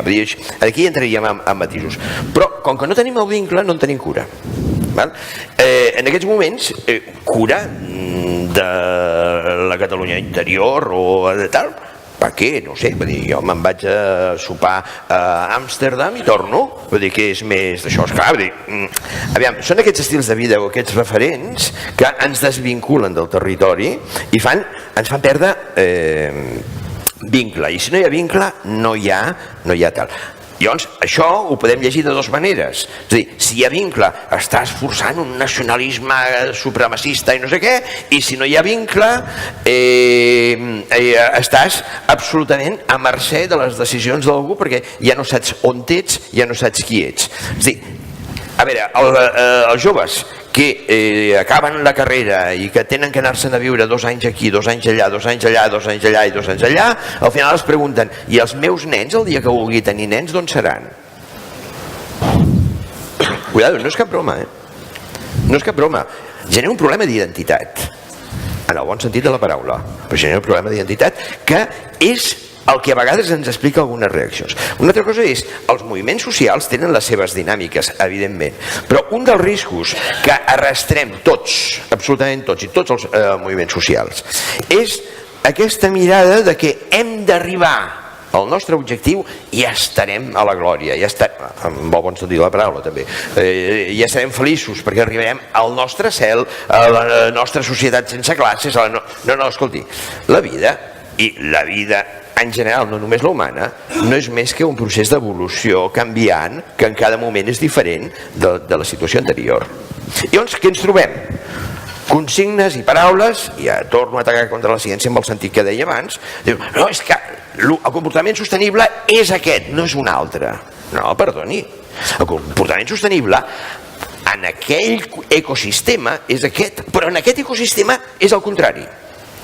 Aquí entraríem en matisos. Però, com que no tenim el vincle, no en tenim cura. En aquests moments, cura de la Catalunya interior o de tal, per què? No sé, vull dir, jo me'n vaig a sopar a Amsterdam i torno, vull dir que és més d'això, esclar, vull dir, aviam, són aquests estils de vida o aquests referents que ens desvinculen del territori i ens fan perdre vincle, i si no hi ha vincle no hi ha tal. Llavors, això ho podem llegir de dues maneres. És a dir, si hi ha vincle, estàs forçant un nacionalisme supremacista i no sé què, i si no hi ha vincle, estàs absolutament a mercè de les decisions d'algú perquè ja no saps on ets, ja no saps qui ets. És a dir, a veure, els joves que acaben la carrera i que tenen que anar-se'n a viure 2 anys aquí, 2 anys allà, 2 anys allà, 2 anys allà i 2 anys allà, al final es pregunten, i els meus nens, el dia que vulgui tenir nens, d'on seran? Cuidado, no és cap broma, no és cap broma. Genera un problema d'identitat, en el bon sentit de la paraula, però genera un problema d'identitat que és el que a vegades ens explica algunes reaccions. Una altra cosa és, els moviments socials tenen les seves dinàmiques, evidentment, però un dels riscos que arrastrem tots, absolutament tots, i tots els moviments socials, és aquesta mirada de que hem d'arribar al nostre objectiu i ja estarem a la glòria, ja estarem, amb el bon sentit de la paraula també, ja estarem feliços perquè arribarem al nostre cel, a la nostra societat sense classes, no, escolti, la vida en general, no només la humana, no és més que un procés d'evolució canviant que en cada moment és diferent de la situació anterior. I llavors, què ens trobem? Consignes i paraules, i ja torno a atacar contra la ciència amb el sentit que deia abans, diu, no, és que el comportament sostenible és aquest, no és un altre. No, perdoni, el comportament sostenible en aquell ecosistema és aquest, però en aquest ecosistema és el contrari.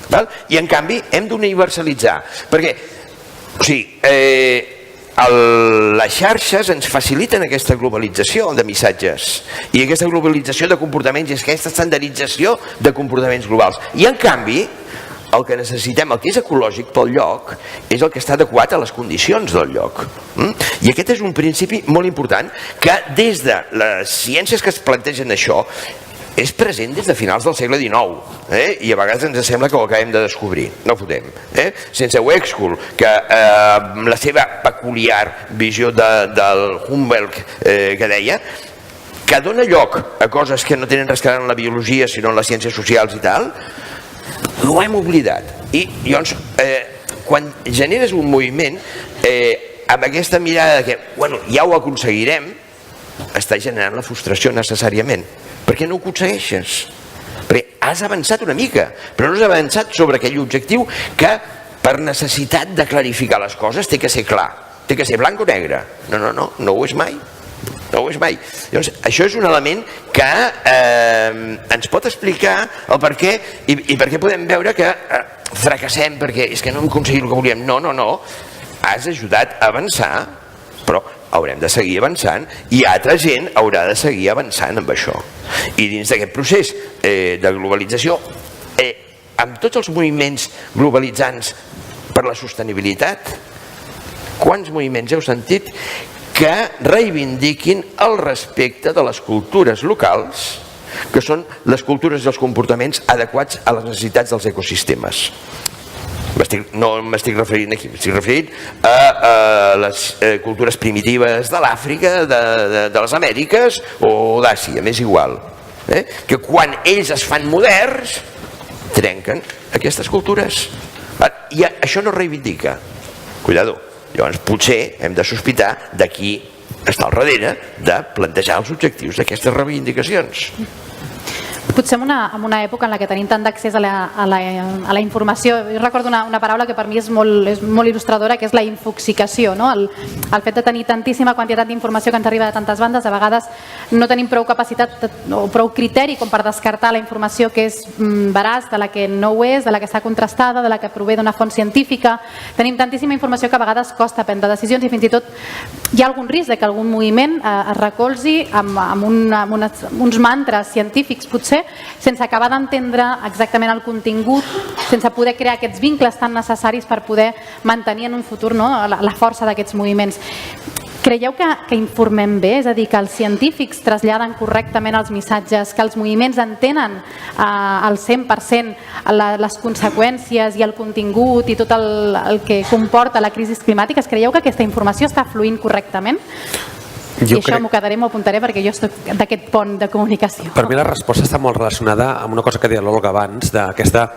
I en canvi hem d'universalitzar perquè les xarxes ens faciliten aquesta globalització de missatges i aquesta globalització de comportaments i aquesta estandardització de comportaments globals, i en canvi el que necessitem, el que és ecològic pel lloc, és el que està adequat a les condicions del lloc. I aquest és un principi molt important que des de les ciències que es plantegen això és present des de finals del segle XIX, i a vegades ens sembla que ho acabem de descobrir, no fotem. Sense Wexkull, que amb la seva peculiar visió del Humboldt que deia, que dona lloc a coses que no tenen res a veure amb la biologia sinó en les ciències socials i tal, ho hem oblidat. I llavors, quan generes un moviment amb aquesta mirada que ja ho aconseguirem, està generant la frustració necessàriament. Per què no ho aconsegueixes? Perquè has avançat una mica, però no has avançat sobre aquell objectiu que per necessitat de clarificar les coses té que ser clar, té que ser blanc o negre. No ho és mai. No ho és mai. Llavors, això és un element que ens pot explicar el per què i per què podem veure que fracassem perquè és que no hem aconseguit el que volíem. No. Has ajudat a avançar, però haurem de seguir avançant i altra gent haurà de seguir avançant amb això. I dins d'aquest procés de globalització, amb tots els moviments globalitzants per la sostenibilitat, quants moviments heu sentit que reivindiquin el respecte de les cultures locals, que són les cultures i els comportaments adequats a les necessitats dels ecosistemes? No m'estic referint aquí, m'estic referint a les cultures primitives de l'Àfrica, de les Amèriques o d'Àsia, m'és igual. Que quan ells es fan moderns, trenquen aquestes cultures. I això no reivindica. Cuidado, llavors potser hem de sospitar de qui està al darrere de plantejar els objectius d'aquestes reivindicacions. Potser en una època en la que tenim tant d'accés a la informació, jo recordo una paraula que per mi és molt il·lustradora, que és la infoxicació, no? El fet de tenir tantíssima quantitat d'informació que ens arriba de tantes bandes, a vegades no tenim prou capacitat o prou criteri com per descartar la informació que és veraç, de la que no ho és, de la que està contrastada, de la que prové d'una font científica. Tenim tantíssima informació que a vegades costa prendre decisions i fins i tot hi ha algun risc de que algun moviment es recolzi amb uns mantres científics, potser, sense acabar d'entendre exactament el contingut, sense poder crear aquests vincles tan necessaris per poder mantenir en un futur la força d'aquests moviments. Creieu que informem bé? És a dir, que els científics traslladen correctament els missatges, que els moviments entenen al 100% les conseqüències i el contingut i tot el que comporta la crisi climàtica? Creieu que aquesta informació està fluint correctament? I això m'ho quedaré, m'ho apuntaré perquè jo estic d'aquest pont de comunicació. Per mi la resposta està molt relacionada amb una cosa que deia l'Olga abans, d'aquesta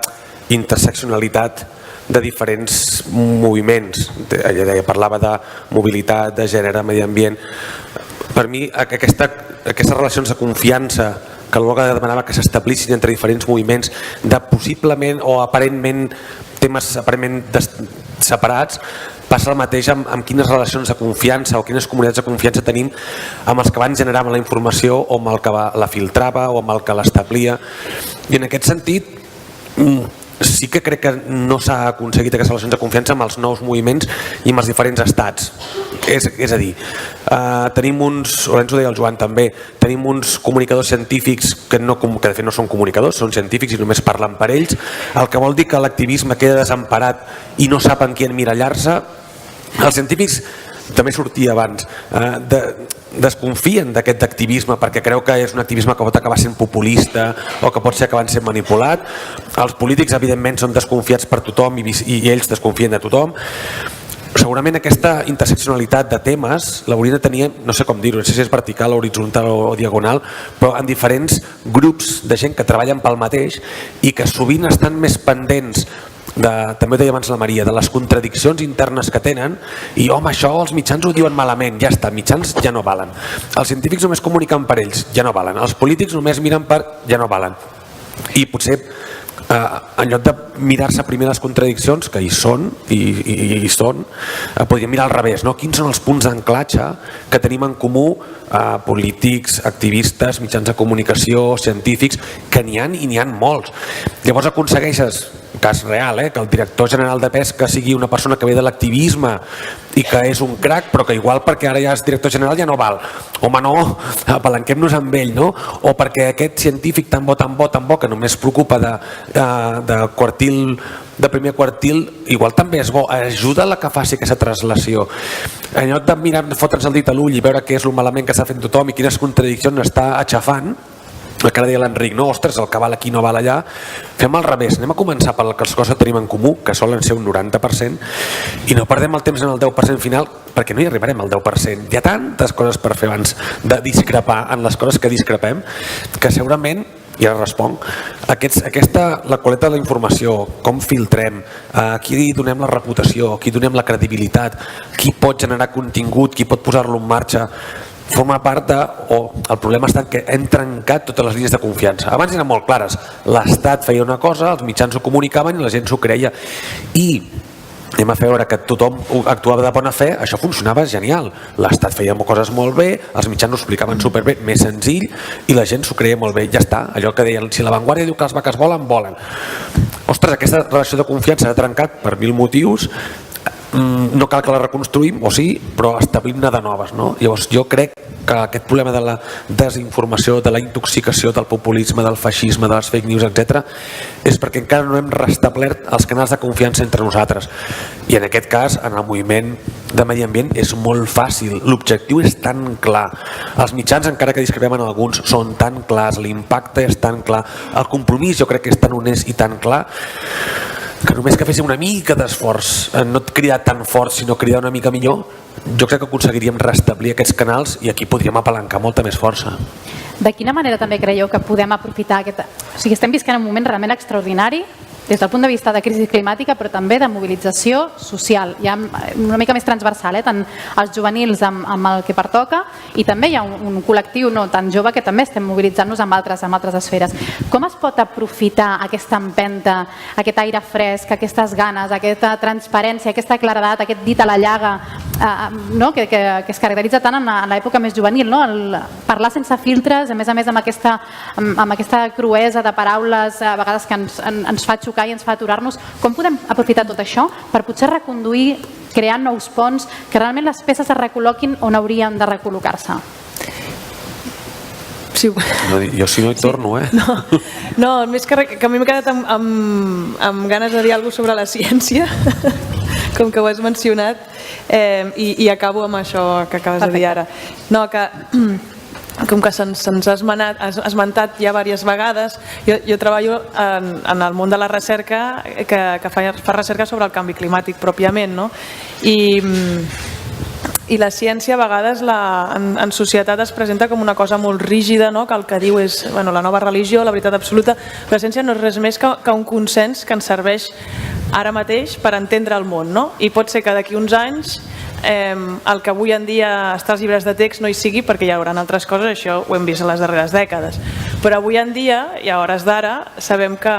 interseccionalitat de diferents moviments. Ella deia, parlava de mobilitat, de gènere, medi ambient. Per mi aquestes relacions de confiança que l'Olga demanava que s'establissin entre diferents moviments de possiblement o aparentment temes aparentment separats, passa el mateix amb quines relacions de confiança o quines comunitats de confiança tenim amb els que van generar la informació o amb el que la filtrava o amb el que l'establia. I en aquest sentit sí que crec que no s'ha aconseguit aquestes relacions de confiança amb els nous moviments i amb els diferents estats. És a dir, tenim uns, o ens ho deia el Joan també, tenim uns comunicadors científics que de fet no són comunicadors, són científics i només parlen per ells, el que vol dir que l'activisme queda desemparat i no saben qui emmirallar-se. Els científics, també sortia abans, desconfien d'aquest activisme perquè creu que és un activisme que pot acabar sent populista o que pot ser acabant sent manipulat. Els polítics evidentment són desconfiats per tothom i ells desconfien de tothom. Segurament aquesta interseccionalitat de temes l'haurien de tenir, no sé com dir-ho, no sé si és vertical, horitzontal o diagonal, però en diferents grups de gent que treballen pel mateix i que sovint estan més pendents també ho deia abans la Maria, de les contradiccions internes que tenen i home, això els mitjans ho diuen malament, ja està, mitjans ja no valen, els científics només comuniquen per ells, ja no valen, els polítics només miren per, ja no valen, i potser en lloc de mirar-se primer les contradiccions que hi són, podríem mirar al revés, no? Quins són els punts d'anclatge que tenim en comú polítics, activistes, mitjans de comunicació, científics, que n'hi ha i n'hi ha molts. Llavors aconsegueixes, cas real, que el director general de Pesca sigui una persona que ve de l'activisme i que és un crac, però que igual perquè ara ja és director general ja no val. Home, no, apalanquem-nos amb ell, no? O perquè aquest científic tan bo, que només es preocupa de quartil, de primer quartil, igual també és bo, ajuda a que faci aquesta translació. En lloc de mirar, de fotre'ns el dit a l'ull i veure què és el malament que està fent tothom i quines contradiccions està aixafant, el que ara deia l'Enric, no, ostres, el que val aquí no val allà, fem al revés, anem a començar per les coses que tenim en comú, que solen ser un 90%, i no perdem el temps en el 10% final, perquè no hi arribarem al 10%. Hi ha tantes coses per fer abans de discrepar en les coses que discrepem, que segurament, i ara responc, la qualitat de la informació, com filtrem, a qui donem la reputació, a qui donem la credibilitat, qui pot generar contingut, qui pot posar-lo en marxa, forma part de, o el problema està que hem trencat totes les línies de confiança. Abans eren molt clares, l'Estat feia una cosa, els mitjans ho comunicaven i la gent s'ho creia. I anem a fer veure que tothom actuava de bona fe, això funcionava genial. L'Estat feia coses molt bé, els mitjans ho explicaven superbé, més senzill, i la gent s'ho creia molt bé. Ja està, allò que deien, si la Vanguardia diu que les vaques volen, volen. Ostres, aquesta relació de confiança s'ha trencat per 1000 motius, no cal que la reconstruïm, o sí, però establim-ne de noves, no? Llavors jo crec que aquest problema de la desinformació, de la intoxicació, del populisme, del feixisme, de les fake news, etc., és perquè encara no hem restablert els canals de confiança entre nosaltres. I en aquest cas, en el moviment de medi ambient, és molt fàcil. L'objectiu és tan clar. Els mitjans, encara que discrepem en alguns, són tan clars, l'impacte és tan clar, el compromís jo crec que és tan honest i tan clar que només que féssim una mica d'esforç, no cridar tan fort sinó cridar una mica millor, jo crec que aconseguiríem restablir aquests canals i aquí podríem apalancar molta més força. De quina manera també creieu que podem aprofitar aquest... O sigui, estem visquent un moment realment extraordinari des del punt de vista de crisi climàtica, però també de mobilització social, ja una mica més transversal, tant els juvenils amb el que pertoca, i també hi ha un col·lectiu no tan jove que també estem mobilitzant-nos amb altres esferes. Com es pot aprofitar aquesta empenta, aquest aire fresc, aquestes ganes, aquesta transparència, aquesta claredat, aquest dit a la llaga, que es caracteritza tant en l'època més juvenil, el parlar sense filtres, a més amb aquesta cruesa de paraules a vegades que ens fa xocar i ens fa aturar-nos. Com podem aprofitar tot això per potser reconduir, creant nous ponts, que realment les peces es recol·loquin on haurien de recol·locar-se? Jo si no hi torno, No, més que a mi m'he quedat amb ganes de dir alguna cosa sobre la ciència, com que ho has mencionat, i acabo amb això que acabes de dir ara. No, que com que se'ns ha esmentat ja diverses vegades, jo treballo en el món de la recerca que fa recerca sobre el canvi climàtic pròpiament, no? I la ciència a vegades en societat es presenta com una cosa molt rígida, no? Que el que diu és la nova religió, la veritat absoluta. La ciència no és res més que un consens que ens serveix ara mateix per entendre el món, no? I pot ser que d'aquí uns anys el que avui en dia està als llibres de text no hi sigui, perquè hi haurà altres coses, això ho hem vist en les darreres dècades. Però avui en dia, i a hores d'ara, sabem que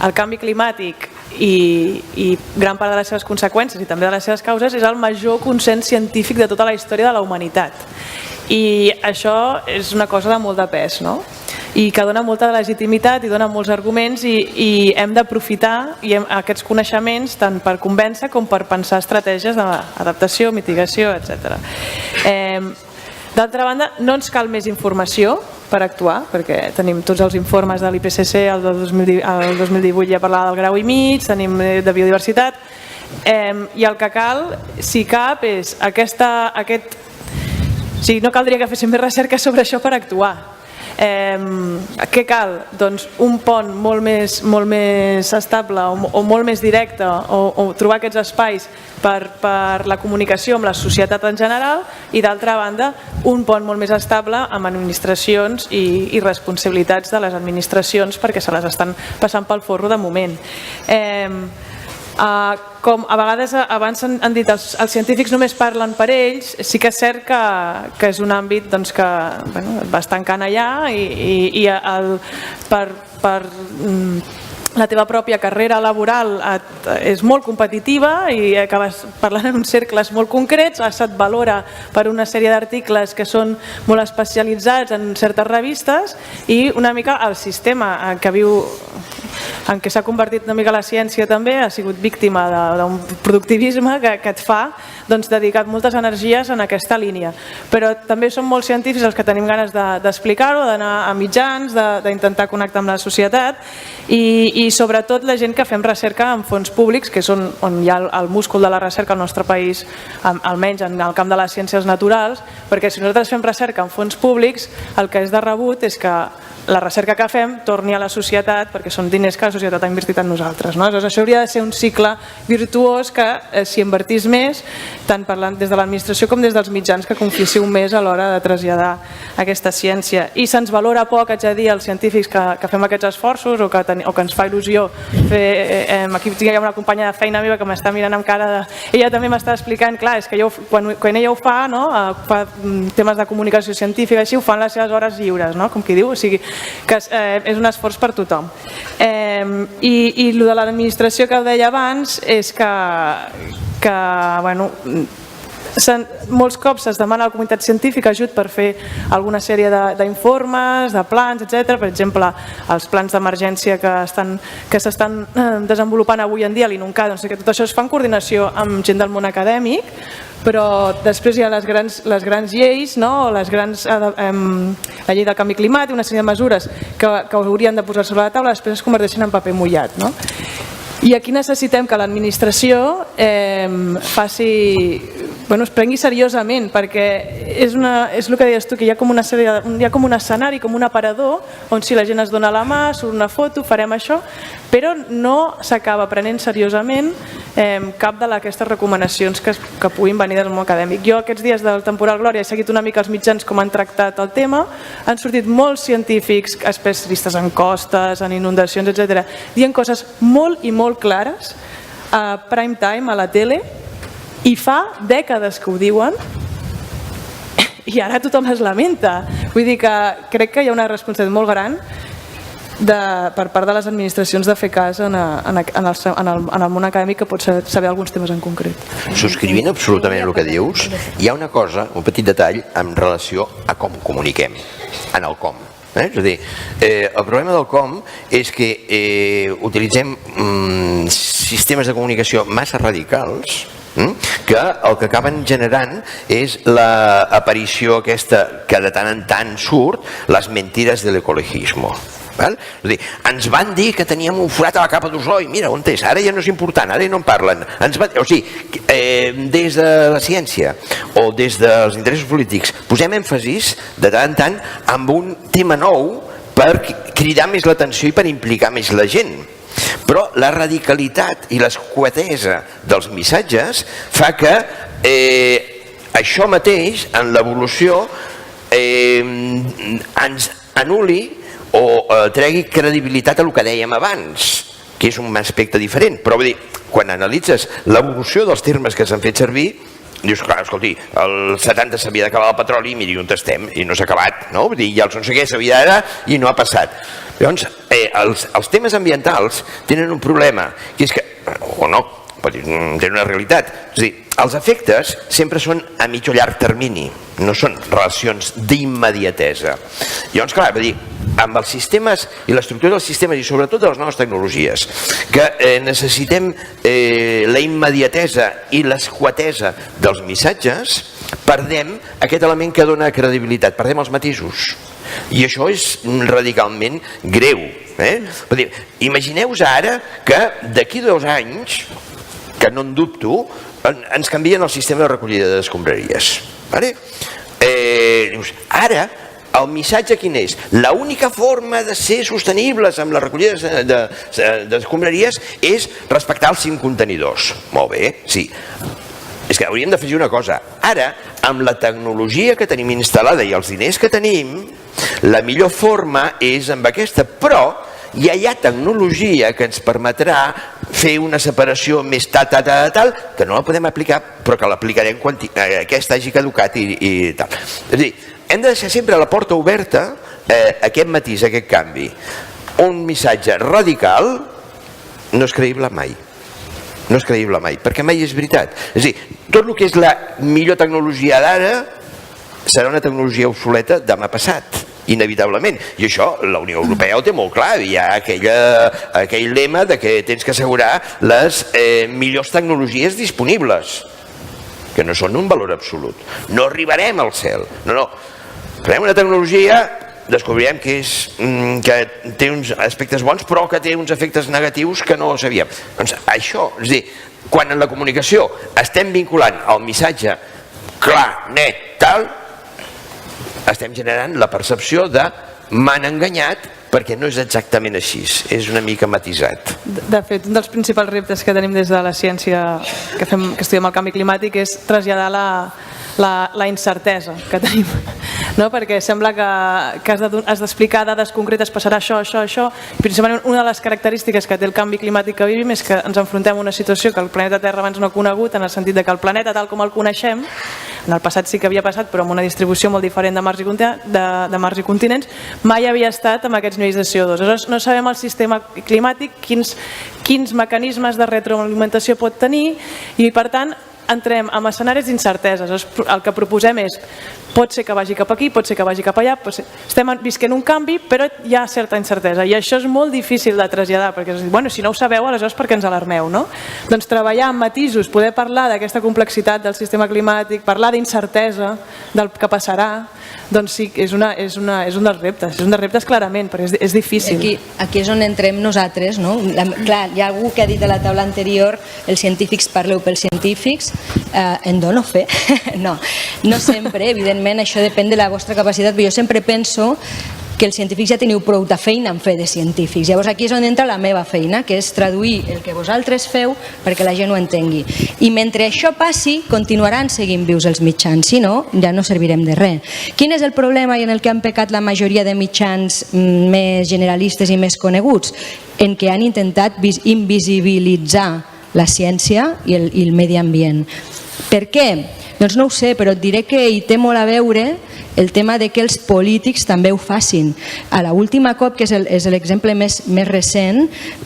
el canvi climàtic i gran part de les seves conseqüències i també de les seves causes és el major consens científic de tota la història de la humanitat. I això és una cosa de molt de pes, no? I que dona molta legitimitat i dona molts arguments i hem d'aprofitar aquests coneixements tant per convèncer com per pensar estratègies d'adaptació, mitigació, etc. D'altra banda, no ens cal més informació per actuar, perquè tenim tots els informes de l'IPCC, el 2018 ja parlava del grau i mig, tenim de biodiversitat, i el que cal, si cap, és no caldria que féssim més recerca sobre això per actuar. Què cal? Doncs un pont molt més estable o molt més directe o trobar aquests espais per la comunicació amb la societat en general i d'altra banda un pont molt més estable amb administracions i responsabilitats de les administracions perquè se les estan passant pel forro de moment. Com a vegades abans han dit els científics només parlen per ells, sí que és cert que és un àmbit que va estancant allà i per la teva pròpia carrera laboral és molt competitiva i acabes parlant en uns cercles molt concrets, se't valora per una sèrie d'articles que són molt especialitzats en certes revistes i una mica el sistema que viu en què s'ha convertit una mica la ciència també ha sigut víctima d'un productivisme que et fa dedicar moltes energies en aquesta línia. Però també som molts científics els que tenim ganes d'explicar-ho, d'anar a mitjans, d'intentar connectar amb la societat i sobretot la gent que fem recerca en fons públics, que és on hi ha el múscul de la recerca al nostre país, almenys en el camp de les ciències naturals, perquè si nosaltres fem recerca en fons públics, el que és de rebut és que la recerca que fem torni a la societat perquè són diners que la societat ha invertit en nosaltres. Aleshores, això hauria de ser un cicle virtuós que s'hi invertís més, tant parlant des de l'administració com des dels mitjans que confiéssiu més a l'hora de traslladar aquesta ciència. I se'ns valora poc, haig de dir, els científics que fem aquests esforços o que ens fa il·lusió fer... Aquí hi ha una companya de feina meva que m'està mirant amb cara de... Ella també m'està explicant, clar, és que quan ella ho fa, fa temes de comunicació científica, així ho fan les seves hores lliures, com qui diu, o sigui, que és un esforç per tothom. I el de l'administració que deia abans és que molts cops es demana a la comunitat científica ajut per fer alguna sèrie d'informes, de plans, etc. Per exemple, els plans d'emergència que s'estan desenvolupant avui en dia a l'INUNCAD, que tot això es fa en coordinació amb gent del món acadèmic, però després hi ha les grans lleis, la llei del canvi climàtic, una sèrie de mesures que haurien de posar sobre la taula, després es converteixen en paper mullat. I aquí necessitem que l'administració es prengui seriosament, perquè és el que deies tu, que hi ha com un escenari, com un aparador, on si la gent es dona la mà, surt una foto, farem això, però no s'acaba prenent seriosament cap d'aquestes recomanacions que puguin venir del món acadèmic. Jo aquests dies del temporal Glòria he seguit una mica els mitjans com han tractat el tema, han sortit molts científics, especialistes en costes, en inundacions, etc., dient coses molt i molt clares a prime time, a la tele, i fa dècades que ho diuen i ara tothom es lamenta. Vull dir que crec que hi ha una responsabilitat molt gran per part de les administracions de fer cas en el món acadèmic que pot saber alguns temes en concret. Subscrivint absolutament el que dius, hi ha una cosa, un petit detall en relació a com comuniquem, en el com. És a dir, el problema del com és que utilitzem sistemes de comunicació massa radicals que el que acaben generant és l'aparició aquesta que de tant en tant surt, les mentires de l'ecologismo. Ens van dir que teníem un forat a la capa d'ozó i mira, on és? Ara ja no és important, ara ja no en parlen. O sigui, des de la ciència o des dels interessos polítics posem èmfasis de tant en tant amb un tema nou per cridar més l'atenció i per implicar més la gent. Però la radicalitat i l'escuetesa dels missatges fa que això mateix en l'evolució ens anul·li o tregui credibilitat a el que dèiem abans, que és un aspecte diferent. Però vull dir, quan analitzes l'evolució dels termes que s'han fet servir, dius, clar, escolti, el 70 s'havia d'acabar el petroli i miri on estem, i no s'ha acabat, no? Vull dir, i el no sé què s'havia d'ara i no ha passat. Llavors, els temes ambientals tenen un problema, que és que, o no, tenen una realitat, és a dir, els efectes sempre són a mig o llarg termini, no són relacions d'immediatesa. Llavors, clar, vull dir, amb els sistemes i l'estructura dels sistemes i sobretot de les noves tecnologies, que necessitem la immediatesa i l'escuetesa dels missatges, perdem aquest element que dona credibilitat, perdem els matisos. I això és radicalment greu. Imagineu-vos ara que d'aquí 2 anys, que no en dubto, ens canvien el sistema de recollida d'escombraries. Ara, el missatge quin és? L'única forma de ser sostenibles amb la recollida d'escombraries és respectar els 5 contenidors. Molt bé, sí. És que hauríem d'afegir una cosa. Ara, amb la tecnologia que tenim instal·lada i els diners que tenim, la millor forma és amb aquesta, però ja hi ha tecnologia que ens permetrà fer una separació més tal, que no la podem aplicar, però que l'aplicarem quan aquesta hagi caducat i tal. És a dir, hem de deixar sempre la porta oberta a aquest matís, a aquest canvi. Un missatge radical no és creïble mai. No és creïble mai, perquè mai és veritat. És a dir, tot el que és la millor tecnologia d'ara serà una tecnologia obsoleta demà passat, inevitablement. I això la Unió Europea ho té molt clar. Hi ha aquell lema de que tens que assegurar les millors tecnologies disponibles, que no són un valor absolut. No arribarem al cel. No. Farem una tecnologia, descobrirem que té uns aspectes bons, però que té uns efectes negatius que no sabíem. Doncs això, és a dir, quan en la comunicació estem vinculant el missatge clar, net, tal, estem generant la percepció de m'han enganyat perquè no és exactament així, és una mica matisat. De fet, un dels principals reptes que tenim des de la ciència que estudiem el canvi climàtic és traslladar la incertesa que tenim, no? Perquè sembla que has d'explicar dades concretes, passarà això, i principalment una de les característiques que té el canvi climàtic que vivim és que ens enfrontem a una situació que el planeta Terra abans no ha conegut, en el sentit de que el planeta tal com el coneixem, en el passat sí que havia passat, però amb una distribució molt diferent de mars i continents, mai havia estat amb aquests nivells de CO2. Aleshores, no sabem el sistema climàtic quins mecanismes de retroalimentació pot tenir i, per tant, entrem en escenaris d'incerteses. El que proposem és, pot ser que vagi cap aquí, pot ser que vagi cap allà, estem visquent un canvi, però hi ha certa incertesa i això és molt difícil de traslladar, perquè si no ho sabeu, aleshores per què ens alarmeu, no? Doncs treballar amb matisos, poder parlar d'aquesta complexitat del sistema climàtic, parlar d'incertesa, del que passarà, doncs sí, és un dels reptes clarament, perquè és difícil. Aquí és on entrem nosaltres, no? Clar, hi ha algú que ha dit a la taula anterior, els científics parleu pels científics, en dono fe? No sempre, evidentment, això depèn de la vostra capacitat, però jo sempre penso que els científics ja teniu prou de feina en fer de científics. Llavors aquí és on entra la meva feina, que és traduir el que vosaltres feu perquè la gent ho entengui. I mentre això passi, continuaran seguint vius els mitjans, si no, ja no servirem de res. Quin és el problema i en el que han pecat la majoria de mitjans més generalistes i més coneguts? En què han intentat invisibilitzar la ciència i el medi ambient. Per què? Doncs no ho sé, però et diré que hi té molt a veure el tema de que els polítics també ho facin. A l'última COP, que és l'exemple més recent,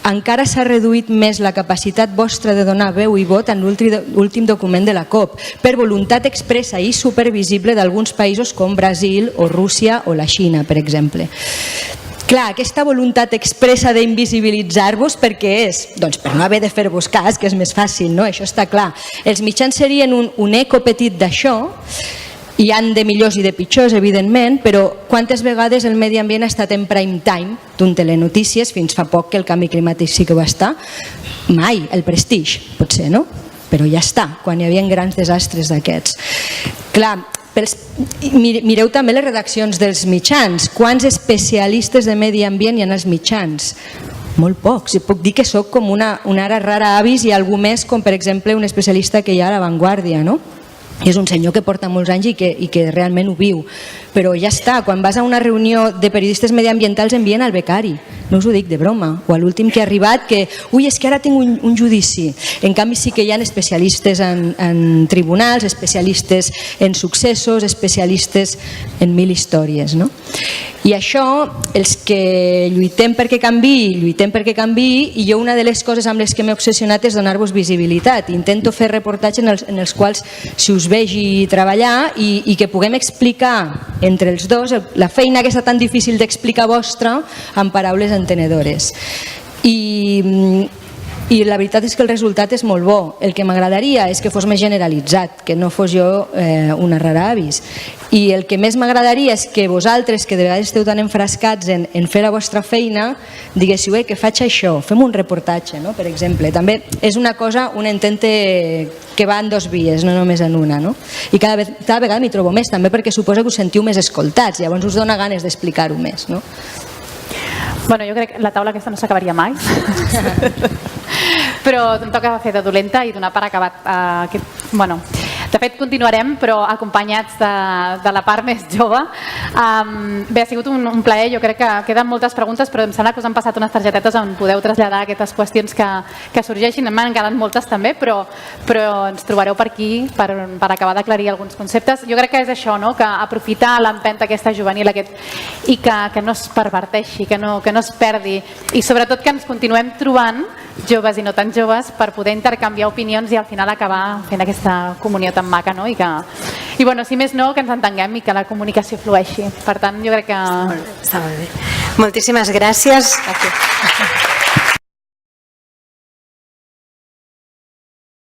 encara s'ha reduït més la capacitat vostra de donar veu i vot en l'últim document de la COP, per voluntat expressa i supervisible d'alguns països com Brasil o Rússia o la Xina, per exemple. Clar, aquesta voluntat expressa d'invisibilitzar-vos per què és? Doncs per no haver de fer-vos cas, que és més fàcil, no? Això està clar. Els mitjans serien un eco petit d'això Hi han de millors i de pitjors, evidentment, però quantes vegades el medi ambient ha estat en prime time d'un telenotícies, fins fa poc que el canvi climàtic sí que ho està? Mai, el Prestige, potser, no? Però ja està, quan hi havia grans desastres d'aquests. Clar, mireu també les redaccions dels mitjans. Quants especialistes de medi ambient hi ha als mitjans? Molt pocs. Puc dir que sóc com una ara rara avis i algú més com per exemple un especialista que hi ha a La Vanguardia, no? És un senyor que porta molts anys i que realment ho viu, però ja està, quan vas a una reunió de periodistes mediambientals envien al becari, no us ho dic de broma, o a l'últim que ha arribat que, ui, és que ara tinc un judici. En canvi sí que hi ha especialistes en tribunals, especialistes en successos, especialistes en 1000 històries, no? I això, els que lluitem perquè canviï, i jo una de les coses amb les que m'he obsessionat és donar-vos visibilitat. Intento fer reportatges en els quals si us vegi treballar i que puguem explicar entre els dos la feina que està tan difícil d'explicar vostra en paraules entenedores. I la veritat és que el resultat és molt bo. El que m'agradaria és que fos més generalitzat, que no fos jo una rara avis. I el que més m'agradaria és que vosaltres, que de vegades esteu tan enfrascats en fer la vostra feina, diguéssiu que faig això, fem un reportatge, no? Per exemple. També és una cosa, un intente que va en dos vies, no només en una, no? I cada vegada m'hi trobo més, també perquè suposo que us sentiu més escoltats, llavors us dona ganes d'explicar-ho més, no? Bueno, jo crec que la taula aquesta no s'acabaria mai. Però em toca fer de dolenta i donar per acabat aquest... Bueno, de fet, continuarem, però acompanyats de la part més jove. Bé, ha sigut un plaer. Jo crec que queden moltes preguntes, però em sembla que us han passat unes targetetes on podeu traslladar aquestes qüestions que sorgeixin. M'han quedat moltes també, però ens trobareu per aquí per acabar d'aclarir alguns conceptes. Jo crec que és això, no? Que aprofitar l'empenta aquesta juvenil i que no es perverteixi, que no es perdi. I sobretot que ens continuem trobant, joves i no tan joves, per poder intercanviar opinions i al final acabar fent aquesta comunió tan maca, no? I bueno, si més no, que ens entenguem i que la comunicació flueixi. Per tant, jo crec que... Està molt bé. Moltíssimes gràcies. Gràcies.